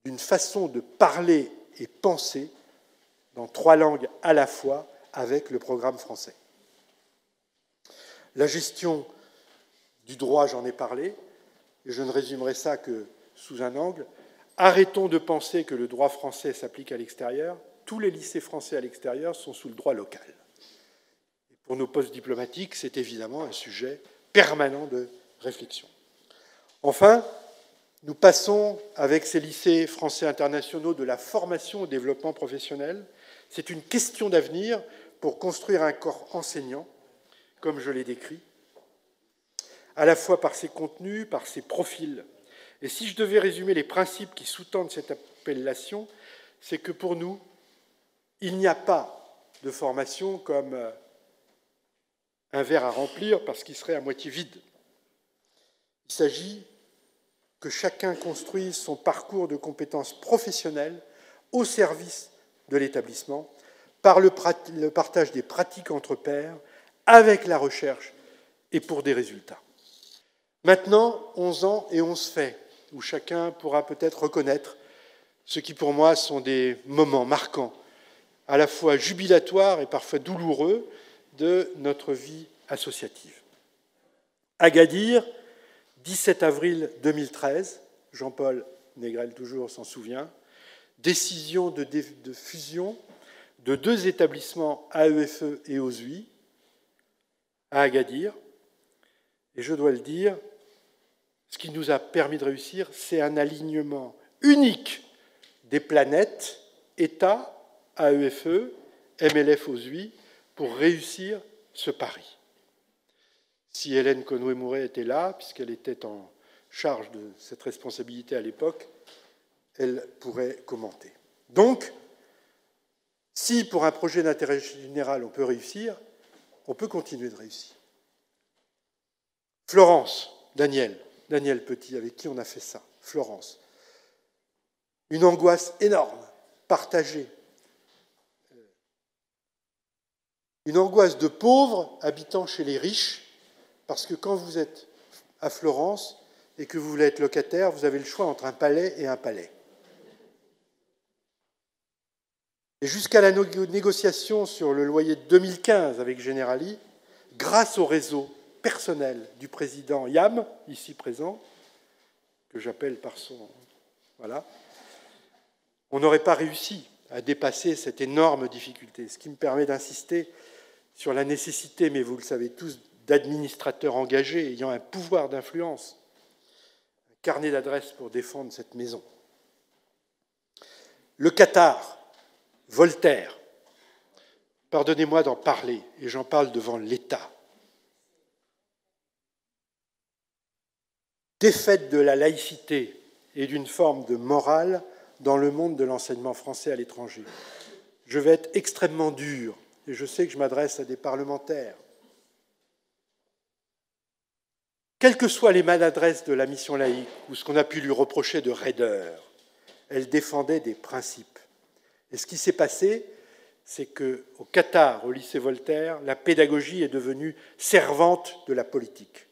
d'une façon de parler et penser dans 3 langues à la fois avec le programme français. La gestion du droit, j'en ai parlé, et je ne résumerai ça que sous un angle. Arrêtons de penser que le droit français s'applique à l'extérieur. Tous les lycées français à l'extérieur sont sous le droit local. Et pour nos postes diplomatiques, c'est évidemment un sujet permanent de réflexion. Enfin, nous passons, avec ces lycées français internationaux, de la formation au développement professionnel. C'est une question d'avenir pour construire un corps enseignant, comme je l'ai décrit, à la fois par ses contenus, par ses profils. Et si je devais résumer les principes qui sous-tendent cette appellation, c'est que pour nous, il n'y a pas de formation comme un verre à remplir parce qu'il serait à moitié vide. Il s'agit que chacun construise son parcours de compétences professionnelles au service de l'établissement par le partage des pratiques entre pairs, avec la recherche et pour des résultats. Maintenant, 11 ans et 11 faits, où chacun pourra peut-être reconnaître ce qui pour moi sont des moments marquants, à la fois jubilatoires et parfois douloureux de notre vie associative. Agadir, 17 avril 2013, Jean-Paul Négrel toujours s'en souvient, décision de fusion de 2 établissements AEFE et OSUI à Agadir. Et je dois le dire, ce qui nous a permis de réussir, c'est un alignement unique des planètes, État, AEFE, MLF OSUI, pour réussir ce pari. Si Hélène Conway-Mouret était là, puisqu'elle était en charge de cette responsabilité à l'époque, elle pourrait commenter. Donc, si pour un projet d'intérêt général on peut réussir, on peut continuer de réussir. Florence, Daniel Petit, avec qui on a fait ça. Florence. Une angoisse énorme, partagée. Une angoisse de pauvres habitant chez les riches, parce que quand vous êtes à Florence, et que vous voulez être locataire, vous avez le choix entre un palais et un palais. Et jusqu'à la négociation sur le loyer de 2015 avec Generali, grâce au réseau personnel du président Yam, ici présent, que j'appelle par son... Voilà, on n'aurait pas réussi à dépasser cette énorme difficulté, ce qui me permet d'insister sur la nécessité, mais vous le savez tous, d'administrateurs engagés ayant un pouvoir d'influence, un carnet d'adresses pour défendre cette maison. Le Qatar, Voltaire, pardonnez-moi d'en parler, et j'en parle devant l'État. Défaite de la laïcité et d'une forme de morale dans le monde de l'enseignement français à l'étranger. Je vais être extrêmement dur, et je sais que je m'adresse à des parlementaires. Quelles que soient les maladresses de la mission laïque, ou ce qu'on a pu lui reprocher de raideur, elle défendait des principes. Et ce qui s'est passé, c'est qu'au Qatar, au lycée Voltaire, la pédagogie est devenue servante de la politique,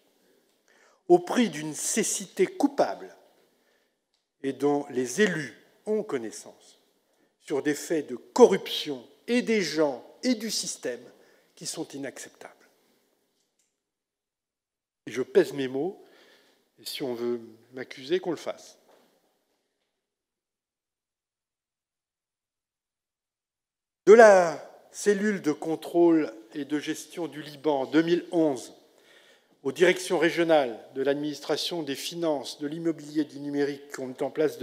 au prix d'une cécité coupable et dont les élus ont connaissance, sur des faits de corruption et des gens et du système qui sont inacceptables. Et je pèse mes mots, et si on veut m'accuser, qu'on le fasse. De la cellule de contrôle et de gestion du Liban en 2011 aux directions régionales de l'administration des finances, de l'immobilier et du numérique qu'on met en place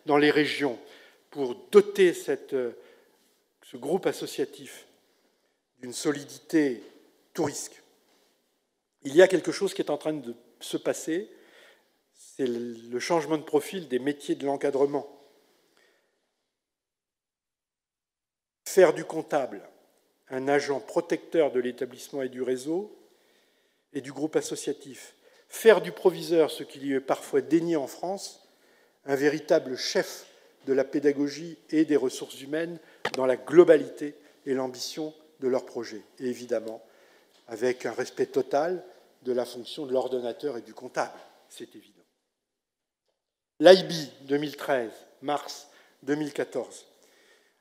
dans les régions pour doter ce groupe associatif d'une solidité tout risque. Il y a quelque chose qui est en train de se passer, c'est le changement de profil des métiers de l'encadrement. Faire du comptable un agent protecteur de l'établissement et du réseau et du groupe associatif. Faire du proviseur, ce qui lui est parfois dénié en France, un véritable chef de la pédagogie et des ressources humaines dans la globalité et l'ambition de leur projet. Et évidemment, avec un respect total de la fonction de l'ordonnateur et du comptable, c'est évident. L'IB 2013, mars 2014.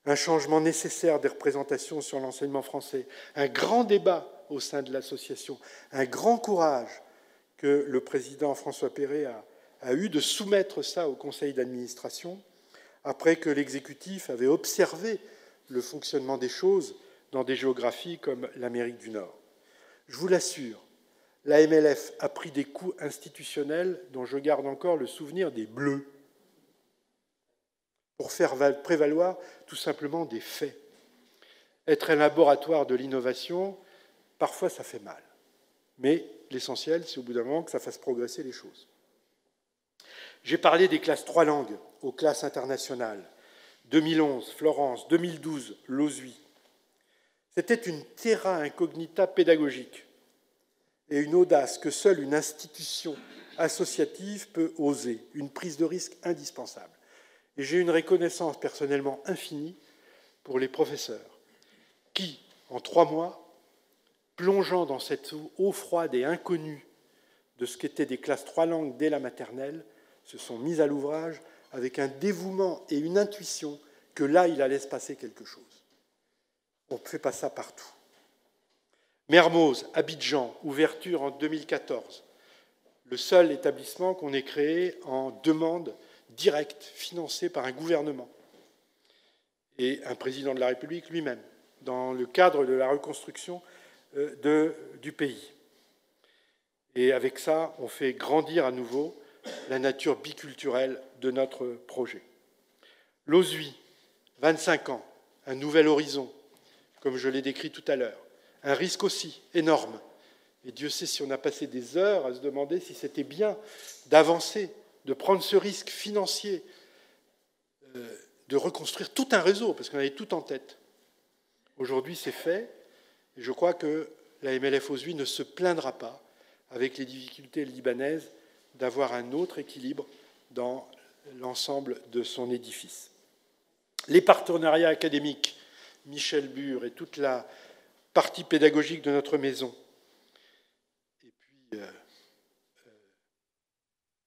Un changement nécessaire des représentations sur l'enseignement français, un grand débat au sein de l'association, un grand courage que le président François Perret a eu de soumettre ça au conseil d'administration, après que l'exécutif avait observé le fonctionnement des choses dans des géographies comme l'Amérique du Nord. Je vous l'assure, la MLF a pris des coups institutionnels dont je garde encore le souvenir des bleus, pour faire prévaloir tout simplement des faits. Être un laboratoire de l'innovation, parfois ça fait mal. Mais l'essentiel, c'est au bout d'un moment que ça fasse progresser les choses. J'ai parlé des classes 3 langues aux classes internationales. 2011, Florence, 2012, Lozui. C'était une terra incognita pédagogique et une audace que seule une institution associative peut oser, une prise de risque indispensable. Et j'ai une reconnaissance personnellement infinie pour les professeurs qui, en 3 mois, plongeant dans cette eau froide et inconnue de ce qu'étaient des classes 3 langues dès la maternelle, se sont mis à l'ouvrage avec un dévouement et une intuition que là, il allait se passer quelque chose. On ne fait pas ça partout. Mermoz, Abidjan, ouverture en 2014. Le seul établissement qu'on ait créé en demande directe, financée par un gouvernement et un président de la République lui-même, dans le cadre de la reconstruction du pays. Et avec ça, on fait grandir à nouveau la nature biculturelle de notre projet. Lozui, 25 ans, un nouvel horizon, comme je l'ai décrit tout à l'heure. Un risque aussi énorme. Et Dieu sait si on a passé des heures à se demander si c'était bien d'avancer, de prendre ce risque financier, de reconstruire tout un réseau, parce qu'on avait tout en tête. Aujourd'hui, c'est fait, et je crois que la MLF Lozui ne se plaindra pas, avec les difficultés libanaises, d'avoir un autre équilibre dans l'ensemble de son édifice. Les partenariats académiques, Michel Bure et toute la partie pédagogique de notre maison, et puis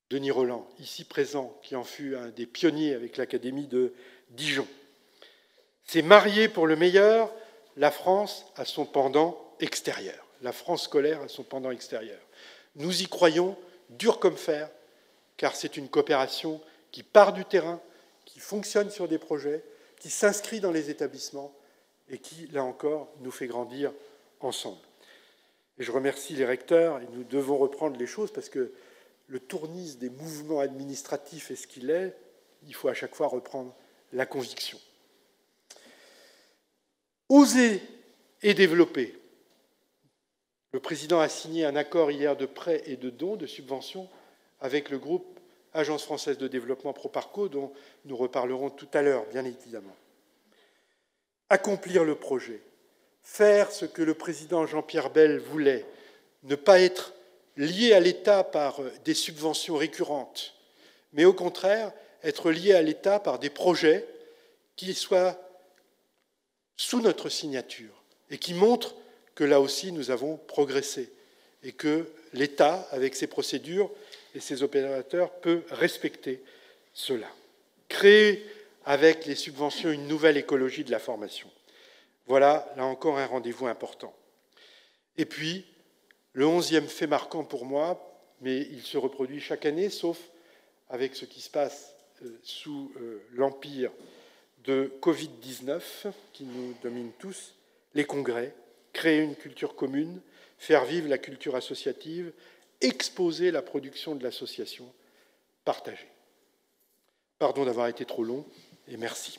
Denis Rolland, ici présent, qui en fut un des pionniers avec l'Académie de Dijon. C'est marier pour le meilleur la France à son pendant extérieur, la France scolaire à son pendant extérieur. Nous y croyons dur comme fer, car c'est une coopération qui part du terrain, qui fonctionne sur des projets, qui s'inscrit dans les établissements et qui, là encore, nous fait grandir ensemble. Et je remercie les recteurs, et nous devons reprendre les choses parce que le tournis des mouvements administratifs est ce qu'il est, il faut à chaque fois reprendre la conviction. Oser et développer. Le président a signé un accord hier de prêts et de dons, de subventions, avec le groupe Agence française de développement Proparco, dont nous reparlerons tout à l'heure, bien évidemment. Accomplir le projet, faire ce que le président Jean-Pierre Bel voulait, ne pas être lié à l'État par des subventions récurrentes, mais au contraire, être lié à l'État par des projets qui soient sous notre signature et qui montrent que là aussi nous avons progressé et que l'État, avec ses procédures et ses opérateurs, peut respecter cela. Créer avec les subventions une nouvelle écologie de la formation. Voilà, là encore, un rendez-vous important. Et puis, le 11e fait marquant pour moi, mais il se reproduit chaque année, sauf avec ce qui se passe sous l'empire de Covid-19, qui nous domine tous, les congrès, créer une culture commune, faire vivre la culture associative, exposer la production de l'association, partager. Pardon d'avoir été trop long, et merci.